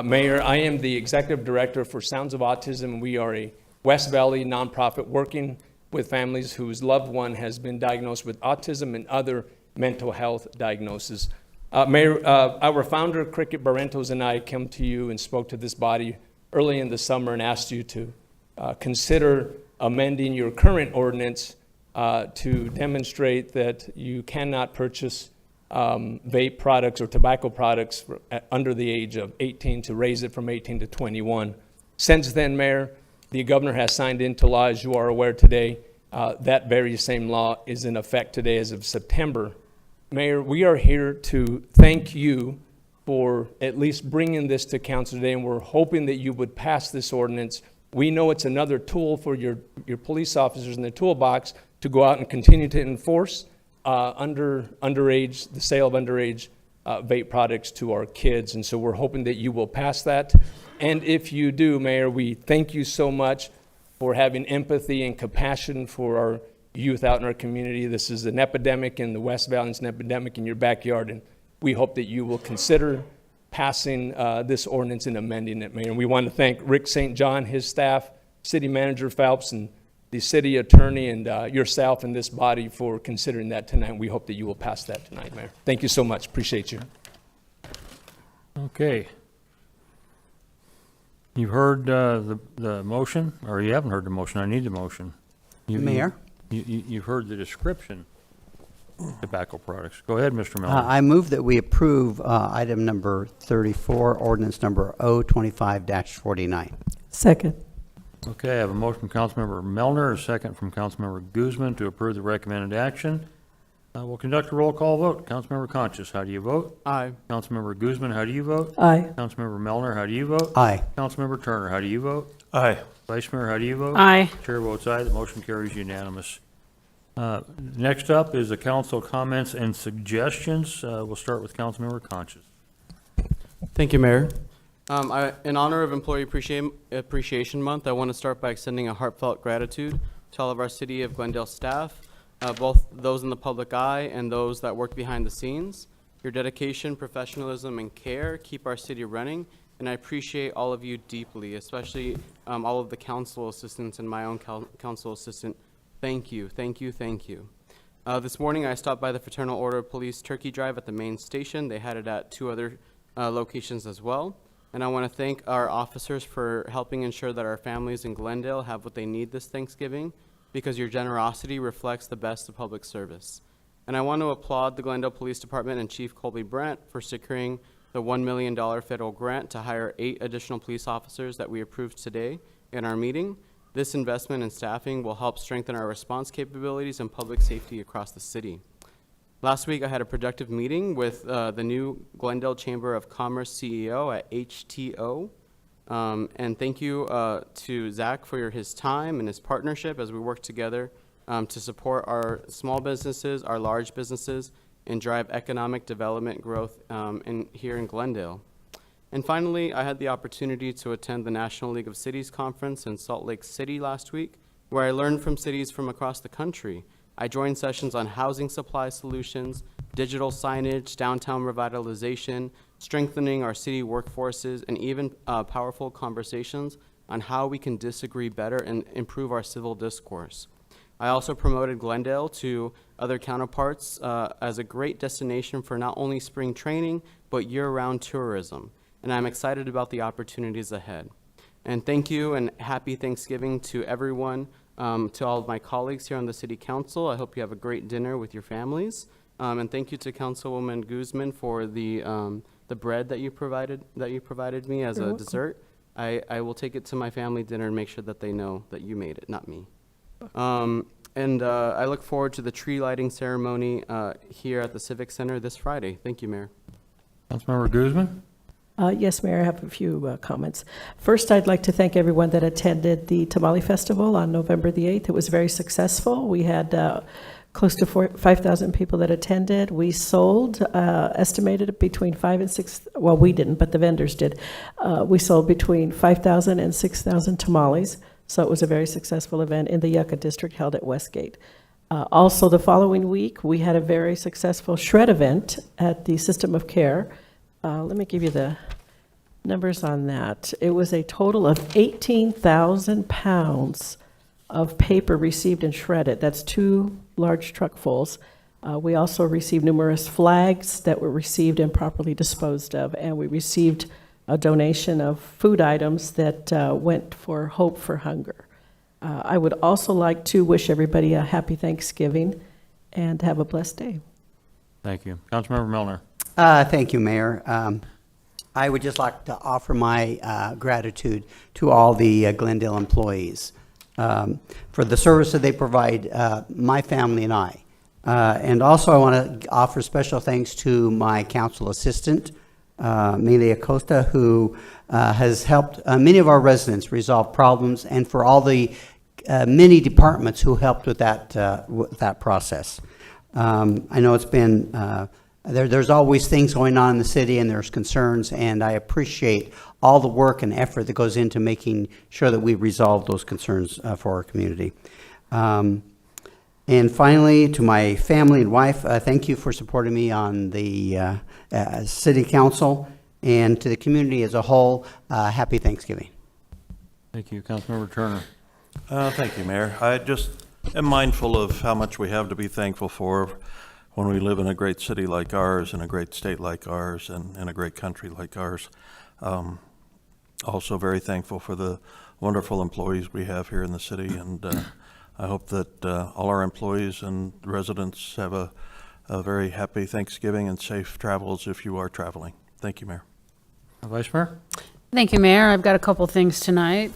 Mayor, I am the Executive Director for Sounds of Autism. We are a West Valley nonprofit working with families whose loved one has been diagnosed with autism and other mental health diagnoses. Mayor, our founder, Cricket Barrentos, and I came to you and spoke to this body early in the summer and asked you to consider amending your current ordinance to demonstrate that you cannot purchase vape products or tobacco products under the age of 18 to raise it from 18 to 21. Since then, Mayor, the governor has signed into law, as you are aware today. That very same law is in effect today as of September. Mayor, we are here to thank you for at least bringing this to council today, and we're hoping that you would pass this ordinance. We know it's another tool for your police officers in the toolbox to go out and continue to enforce the sale of underage vape products to our kids. And so we're hoping that you will pass that. And if you do, Mayor, we thank you so much for having empathy and compassion for our youth out in our community. This is an epidemic in the West Valley. It's an epidemic in your backyard. And we hope that you will consider passing this ordinance and amending it, Mayor. And we want to thank Rick St. John, his staff, City Manager Phelps, and the city attorney, and yourself and this body for considering that tonight. We hope that you will pass that tonight, Mayor. Thank you so much. Appreciate you. Okay. You've heard the motion, or you haven't heard the motion. I need the motion. Mayor? You've heard the description of tobacco products. Go ahead, Mr. Miller. I move that we approve item number 34, ordinance number 025-49. Second. Okay, I have a motion from Councilmember Melner, a second from Councilmember Guzman to approve the recommended action. We'll conduct a roll call vote. Councilmember Conchas, how do you vote? Aye. Councilmember Guzman, how do you vote? Aye. Councilmember Melner, how do you vote? Aye. Councilmember Turner, how do you vote? Aye. Vice Mayor, how do you vote? Aye. Chair votes aye. The motion carries unanimous. Next up is the council comments and suggestions. We'll start with Councilmember Conchas. Thank you, Mayor. In honor of Employee Appreciation Month, I want to start by extending a heartfelt gratitude to all of our City of Glendale staff, both those in the public eye and those that work behind the scenes. Your dedication, professionalism, and care keep our city running, and I appreciate all of you deeply, especially all of the council assistants and my own council assistant. Thank you, thank you, thank you. This morning, I stopped by the Fraternal Order of Police Turkey Drive at the main station. They had it at 2 other locations as well. And I want to thank our officers for helping ensure that our families in Glendale have what they need this Thanksgiving, because your generosity reflects the best of public service. And I want to applaud the Glendale Police Department and Chief Colby Brandt for securing the $1 million federal grant to hire 8 additional police officers that we approved today in our meeting. This investment in staffing will help strengthen our response capabilities and public safety across the city. Last week, I had a productive meeting with the new Glendale Chamber of Commerce CEO at HTO. And thank you to Zach for his time and his partnership as we work together to support our small businesses, our large businesses, and drive economic development growth here in Glendale. And finally, I had the opportunity to attend the National League of Cities Conference in Salt Lake City last week, where I learned from cities from across the country. I joined sessions on housing supply solutions, digital signage, downtown revitalization, strengthening our city workforces, and even powerful conversations on how we can disagree better and improve our civil discourse. I also promoted Glendale to other counterparts as a great destination for not only spring training, but year-round tourism. And I'm excited about the opportunities ahead. And thank you and happy Thanksgiving to everyone, to all of my colleagues here on the City Council. I hope you have a great dinner with your families. And thank you to Councilwoman Guzman for the bread that you provided me as a dessert. I will take it to my family dinner and make sure that they know that you made it, not me. And I look forward to the tree lighting ceremony here at the Civic Center this Friday. Thank you, Mayor. Councilmember Guzman? Yes, Mayor, I have a few comments. First, I'd like to thank everyone that attended the Tamale Festival on November the 8th. It was very successful. We had close to 5,000 people that attended. We sold, estimated between 5 and 6, well, we didn't, but the vendors did. We sold between 5,000 and 6,000 tamales. So it was a very successful event in the Yucca District held at Westgate. Also, the following week, we had a very successful shred event at the System of Care. Let me give you the numbers on that. It was a total of 18,000 pounds of paper received and shredded. That's 2 large truckfuls. We also received numerous flags that were received and properly disposed of, and we received a donation of food items that went for Hope for Hunger. I would also like to wish everybody a happy Thanksgiving and have a blessed day. Thank you. Councilmember Milner? Thank you, Mayor. I would just like to offer my gratitude to all the Glendale employees for the service that they provide my family and I. And also I want to offer special thanks to my council assistant, Melia Costa, who has helped many of our residents resolve problems, and for all the many departments who helped with that process. I know it's been, there's always things going on in the city and there's concerns, and I appreciate all the work and effort that goes into making sure that we resolve those concerns for our community. And finally, to my family and wife, thank you for supporting me on the City Council, and to the community as a whole, happy Thanksgiving. Thank you. Councilmember Turner? Thank you, Mayor. I just am mindful of how much we have to be thankful for when we live in a great city like ours, in a great state like ours, and in a great country like ours. Also very thankful for the wonderful employees we have here in the city, and I hope that all our employees and residents have a very happy Thanksgiving and safe travels if you are traveling. Thank you, Mayor. Vice Mayor? Thank you, Mayor. I've got a couple things tonight.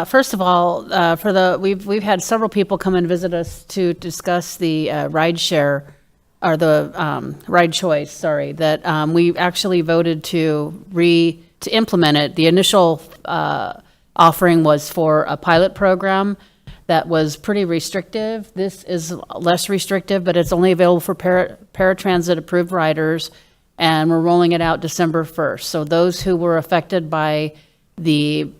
First of all, we've had several people come and visit us to discuss the ride share, or the ride choice, sorry, that we actually voted to implement it. The initial offering was for a pilot program that was pretty restrictive. This is less restrictive, but it's only available for paratransit approved riders, and we're rolling it out December 1st. So those who were affected by the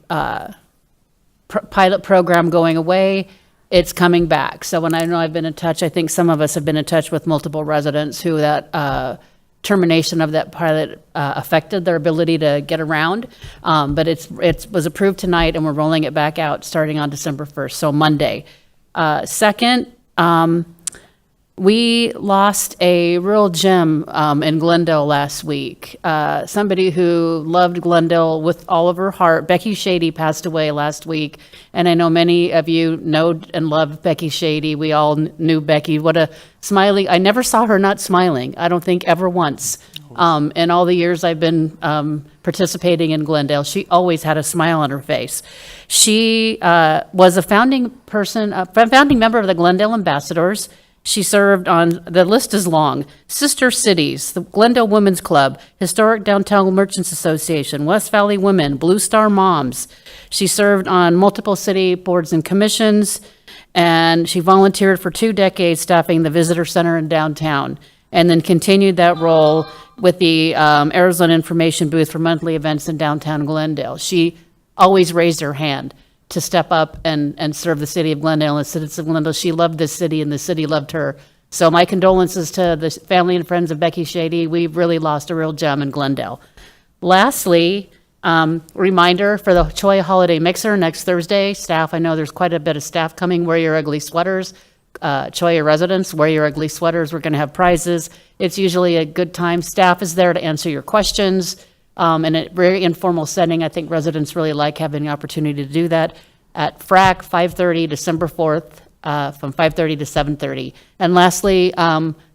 pilot program going away, it's coming back. So when I know I've been in touch, I think some of us have been in touch with multiple residents who that termination of that pilot affected their ability to get around. But it was approved tonight, and we're rolling it back out starting on December 1st, so Monday. Second, we lost a real gem in Glendale last week. Somebody who loved Glendale with all of her heart. Becky Shady passed away last week, and I know many of you know and love Becky Shady. We all knew Becky. What a smiling, I never saw her not smiling, I don't think ever once. In all the years I've been participating in Glendale, she always had a smile on her face. She was a founding member of the Glendale Ambassadors. She served on, the list is long, Sister Cities, the Glendale Women's Club, Historic Downtown Merchants Association, West Valley Women, Blue Star Moms. She served on multiple city boards and commissions, and she volunteered for 2 decades staffing the Visitor Center in downtown, and then continued that role with the Arizona Information Booth for monthly events in downtown Glendale. She always raised her hand to step up and serve the city of Glendale and the citizens of Glendale. She loved this city, and the city loved her. So my condolences to the family and friends of Becky Shady. We've really lost a real gem in Glendale. Lastly, Reminder for the Choi Holiday Mixer next Thursday. Staff, I know there's quite a bit of staff coming. Wear your ugly sweaters. Choya residents, wear your ugly sweaters. We're going to have prizes. It's usually a good time. Staff is there to answer your questions in a very informal setting. I think residents really like having the opportunity to do that at FRAC, 5:30, December 4th, from 5:30 to 7:30. And lastly,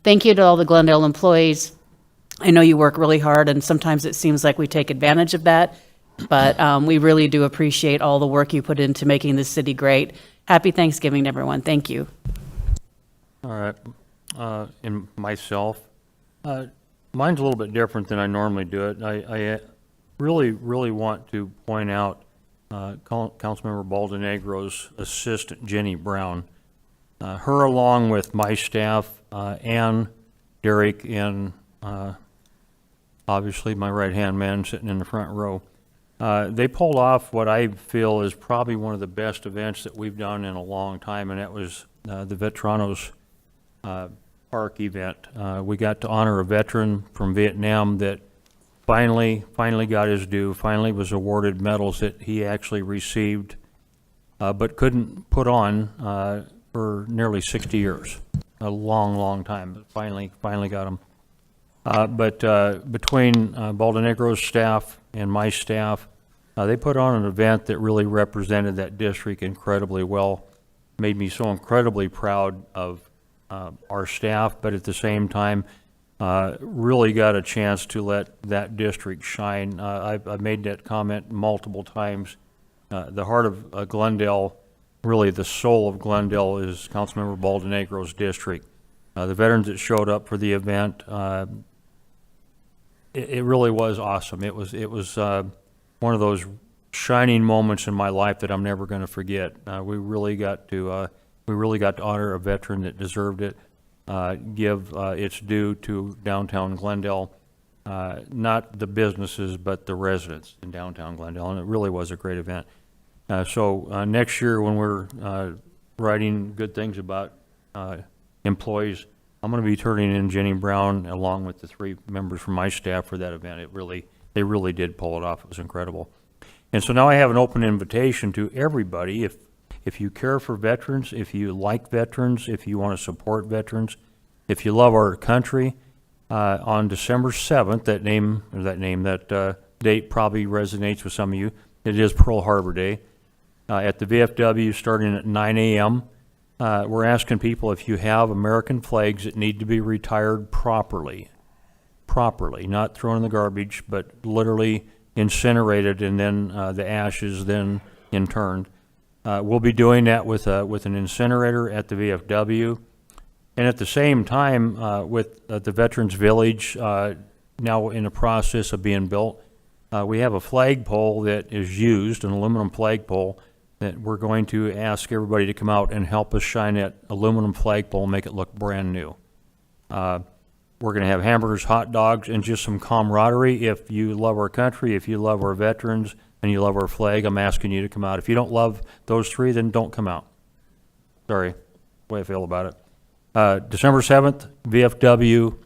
thank you to all the Glendale employees. I know you work really hard, and sometimes it seems like we take advantage of that, but we really do appreciate all the work you put into making this city great. Happy Thanksgiving, everyone. Thank you. All right. And myself, mine's a little bit different than I normally do it. I really want to point out Councilmember Baldenegro's assistant, Jenny Brown. Her, along with my staff, Ann, Derek, and obviously my right-hand man sitting in the front row, they pulled off what I feel is probably one of the best events that we've done in a long time, and that was the Veteranos Park event. We got to honor a veteran from Vietnam that finally got his due, finally was awarded medals that he actually received, but couldn't put on for nearly 60 years. A long time, but finally got him. But between Baldenegro's staff and my staff, they put on an event that really represented that district incredibly well. Made me so incredibly proud of our staff, but at the same time, really got a chance to let that district shine. I've made that comment multiple times. The heart of Glendale, really the soul of Glendale, is Councilmember Baldenegro's district. The veterans that showed up for the event, it really was awesome. It was one of those shining moments in my life that I'm never going to forget. We really got to honor a veteran that deserved it. Give its due to downtown Glendale, not the businesses but the residents in downtown Glendale, and it really was a great event. So next year, when we're writing good things about employees, I'm going to be turning in Jenny Brown along with the 3 members from my staff for that event. They really did pull it off. It was incredible. And so now I have an open invitation to everybody. If you care for veterans, if you like veterans, if you want to support veterans, if you love our country, on December 7th, that date probably resonates with some of you. It is Pearl Harbor Day. At the VFW, starting at 9 a.m., we're asking people if you have American flags that need to be retired properly, not thrown in the garbage, but literally incinerated and then the ashes then interned. We'll be doing that with an incinerator at the VFW. And at the same time, with the Veterans Village now in the process of being built, we have a flagpole that is used, an aluminum flagpole, that we're going to ask everybody to come out and help us shine that aluminum flagpole and make it look brand new. We're going to have hamburgers, hot dogs, and just some camaraderie. If you love our country, if you love our veterans, and you love our flag, I'm asking you to come out. If you don't love those 3, then don't come out. Sorry, the way I feel about it. December 7th, VFW.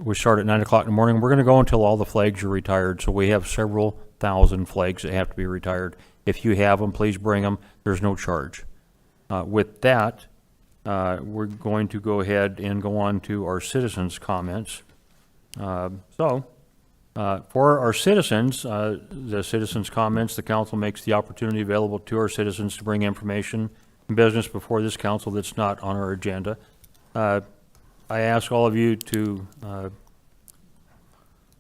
We start at 9 o'clock in the morning. We're going to go until all the flags are retired. So we have several thousand flags that have to be retired. If you have them, please bring them. There's no charge. With that, we're going to go ahead and go on to our citizens' comments. For our citizens, the citizens' comments, the council makes the opportunity available to our citizens to bring information and business before this council that's not on our agenda. I ask all of you to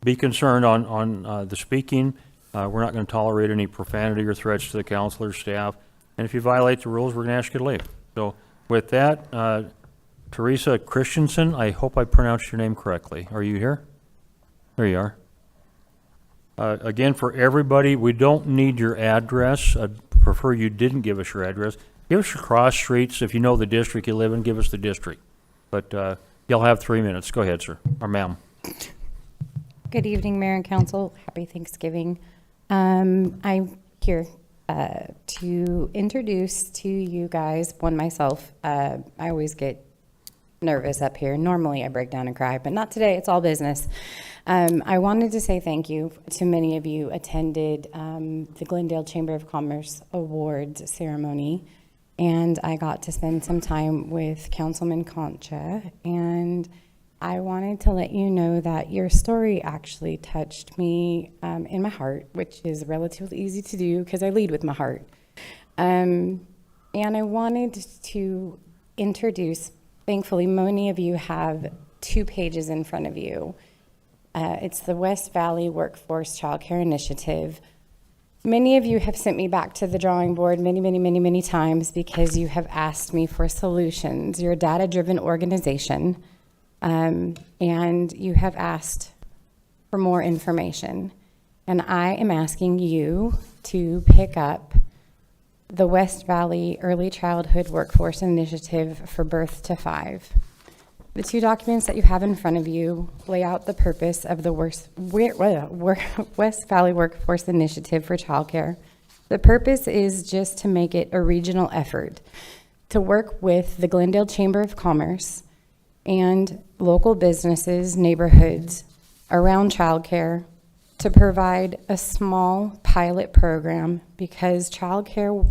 be concerned on the speaking. We're not going to tolerate any profanity or threats to the council or staff. And if you violate the rules, we're going to ask you to leave. So with that, Teresa Christensen, I hope I pronounced your name correctly. Are you here? There you are. Again, for everybody, we don't need your address. I'd prefer you didn't give us your address. Give us your cross streets. If you know the district you live in, give us the district. But you'll have 3 minutes. Go ahead, sir, or ma'am. Good evening, Mayor and Council. Happy Thanksgiving. I'm here to introduce to you guys, myself. I always get nervous up here. Normally I break down and cry, but not today. It's all business. I wanted to say thank you to many of you attended the Glendale Chamber of Commerce Awards ceremony, and I got to spend some time with Councilman Concha, and I wanted to let you know that your story actually touched me in my heart, which is relatively easy to do because I lead with my heart. And I wanted to introduce, thankfully, many of you have 2 pages in front of you. It's the West Valley Workforce Child Care Initiative. Many of you have sent me back to the drawing board many times because you have asked me for solutions. You're a data-driven organization, and you have asked for more information. And I am asking you to pick up the West Valley Early Childhood Workforce Initiative for Birth to 5. The 2 documents that you have in front of you lay out the purpose of the West Valley Workforce Initiative for Childcare. The purpose is just to make it a regional effort to work with the Glendale Chamber of Commerce and local businesses, neighborhoods around childcare to provide a small pilot program because childcare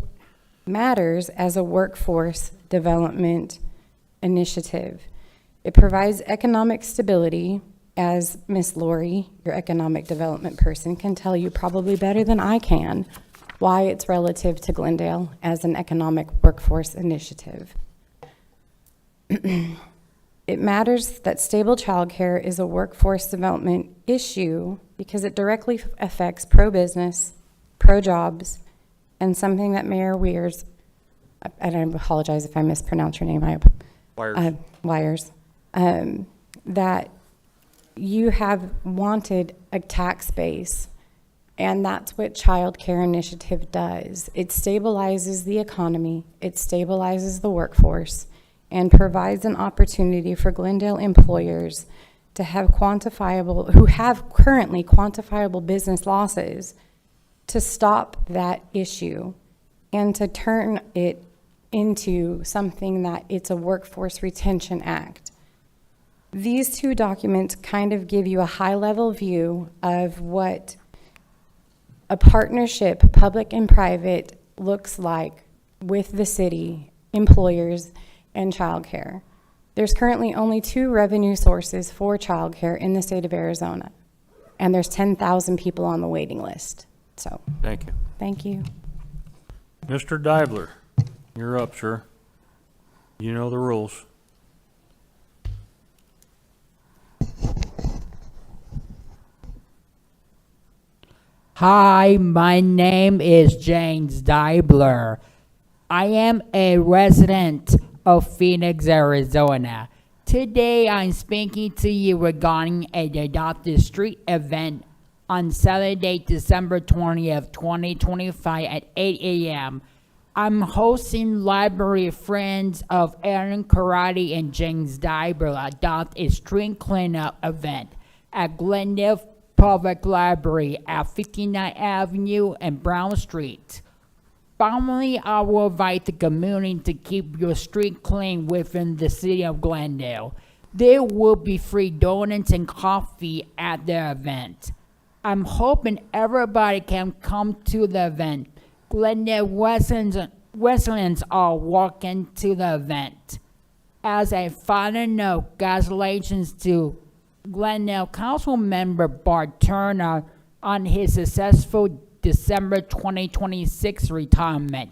matters as a workforce development initiative. It provides economic stability, as Ms. Lori, your economic development person, can tell you probably better than I can why it's relative to Glendale as an economic workforce initiative. It matters that stable childcare is a workforce development issue because it directly affects pro-business, pro-jobs, and something that Mayor Weirs, and I apologize if I mispronounce your name, Wires, that you have wanted a tax base, and that's what Child Care Initiative does. It stabilizes the economy, it stabilizes the workforce, and provides an opportunity for Glendale employers to have who have currently quantifiable business losses, to stop that issue and to turn it into something that it's a workforce retention act. These 2 documents kind of give you a high-level view of what a partnership, public and private, looks like with the city, employers, and childcare. There's currently only 2 revenue sources for childcare in the state of Arizona, and there's 10,000 people on the waiting list. So, Thank you. thank you. Mr. Dibler, you're up, sir. You know the rules. Hi, my name is James Dibler. I am a resident of Phoenix, Arizona. Today, I'm speaking to you regarding a Adopt a Street event on Saturday, December 20th, 2025 at 8 a.m. I'm hosting library friends of Aaron Karate and James Dibler Adopt a Street Cleanup event at Glendale Public Library at 59th Avenue and Brown Street. Finally, I will invite the community to keep your street clean within the city of Glendale. There will be free donuts and coffee at the event. I'm hoping everybody can come to the event. Glendale residents are welcome to the event. As a final note, congratulations to Glendale Council Member Bart Turner on his successful December 2026 retirement.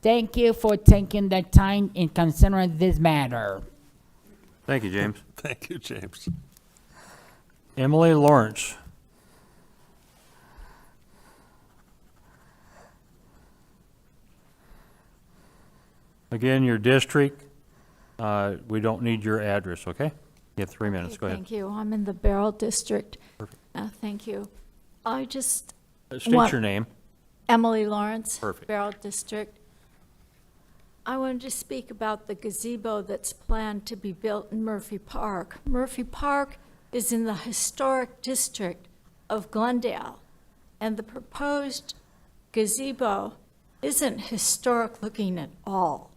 Thank you for taking the time in considering this matter. Thank you, James. Thank you, James. Emily Lawrence. Again, your district, we don't need your address, okay? You have 3 minutes, go ahead. Thank you. I'm in the Beryl District. Perfect. Thank you. I just State your name. Emily Lawrence. Perfect. Beryl District. I wanted to speak about the gazebo that's planned to be built in Murphy Park. Murphy Park is in the historic district of Glendale, and the proposed gazebo isn't historic looking at all.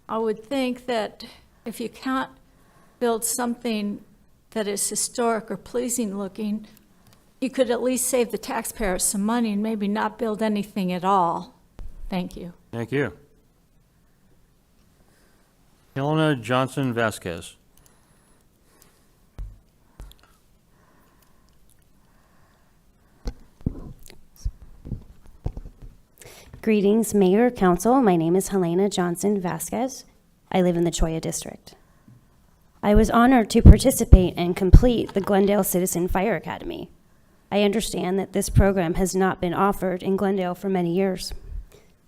I would think that if you can't build something that is historic or pleasing looking, you could at least save the taxpayers some money and maybe not build anything at all. Thank you. Thank you. Helena Johnson Vasquez. Greetings, Mayor, Council. My name is Helena Johnson Vasquez. I live in the Cholla District. I was honored to participate and complete the Glendale Citizen Fire Academy. I understand that this program has not been offered in Glendale for many years.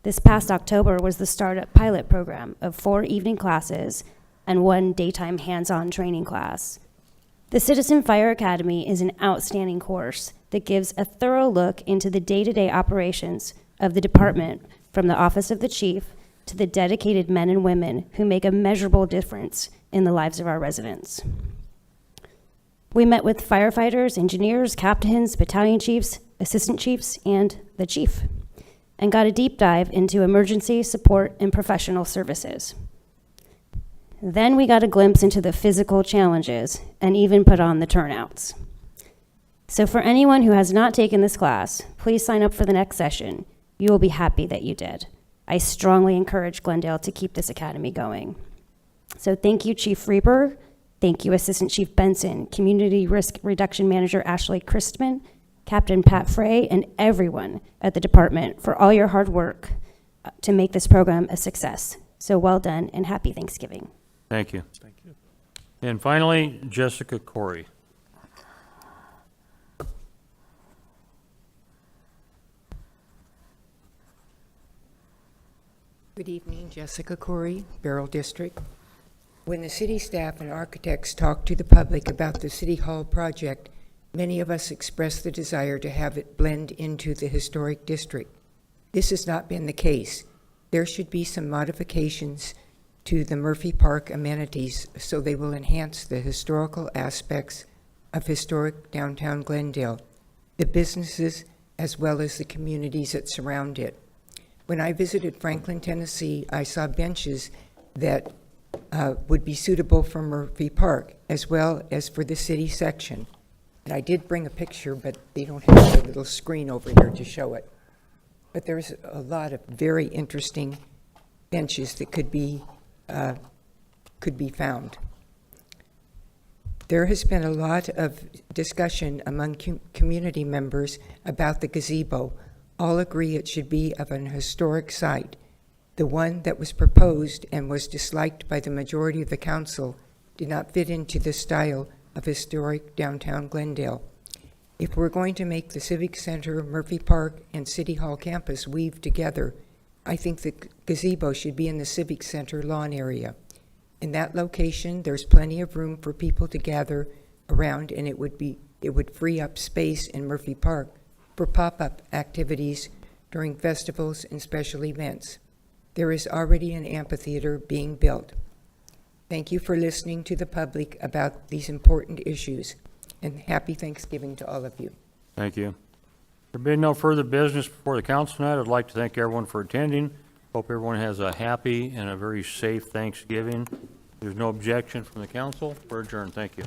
This past October was the startup pilot program of 4 evening classes and 1 daytime hands-on training class. The Citizen Fire Academy is an outstanding course that gives a thorough look into the day-to-day operations of the department, from the office of the chief to the dedicated men and women who make a measurable difference in the lives of our residents. We met with firefighters, engineers, captains, battalion chiefs, assistant chiefs, and the chief, and got a deep dive into emergency support and professional services. Then we got a glimpse into the physical challenges and even put on the turnouts. So for anyone who has not taken this class, please sign up for the next session. You will be happy that you did. I strongly encourage Glendale to keep this academy going. So thank you, Chief Reaper. Thank you, Assistant Chief Benson, Community Risk Reduction Manager Ashley Christman, Captain Pat Frey, and everyone at the department for all your hard work to make this program a success. So well done and happy Thanksgiving. Thank you. Thank you. And finally, Jessica Corey. Good evening, Jessica Corey, Beryl District. When the city staff and architects talked to the public about the City Hall project, many of us expressed the desire to have it blend into the historic district. This has not been the case. There should be some modifications to the Murphy Park amenities so they will enhance the historical aspects of historic downtown Glendale, the businesses as well as the communities that surround it. When I visited Franklin, Tennessee, I saw benches that would be suitable for Murphy Park as well as for the city section. And I did bring a picture, but they don't have a little screen over here to show it. But there's a lot of very interesting benches that could be found. There has been a lot of discussion among community members about the gazebo. All agree it should be of an historic site. The one that was proposed and was disliked by the majority of the council did not fit into the style of historic downtown Glendale. If we're going to make the Civic Center, Murphy Park, and City Hall campus weave together, I think the gazebo should be in the Civic Center lawn area. In that location, there's plenty of room for people to gather around, and it would free up space in Murphy Park for pop-up activities during festivals and special events. There is already an amphitheater being built. Thank you for listening to the public about these important issues, and happy Thanksgiving to all of you. Thank you. There being no further business before the council tonight, I'd like to thank everyone for attending. Hope everyone has a happy and a very safe Thanksgiving. There's no objection from the council. We're adjourned. Thank you.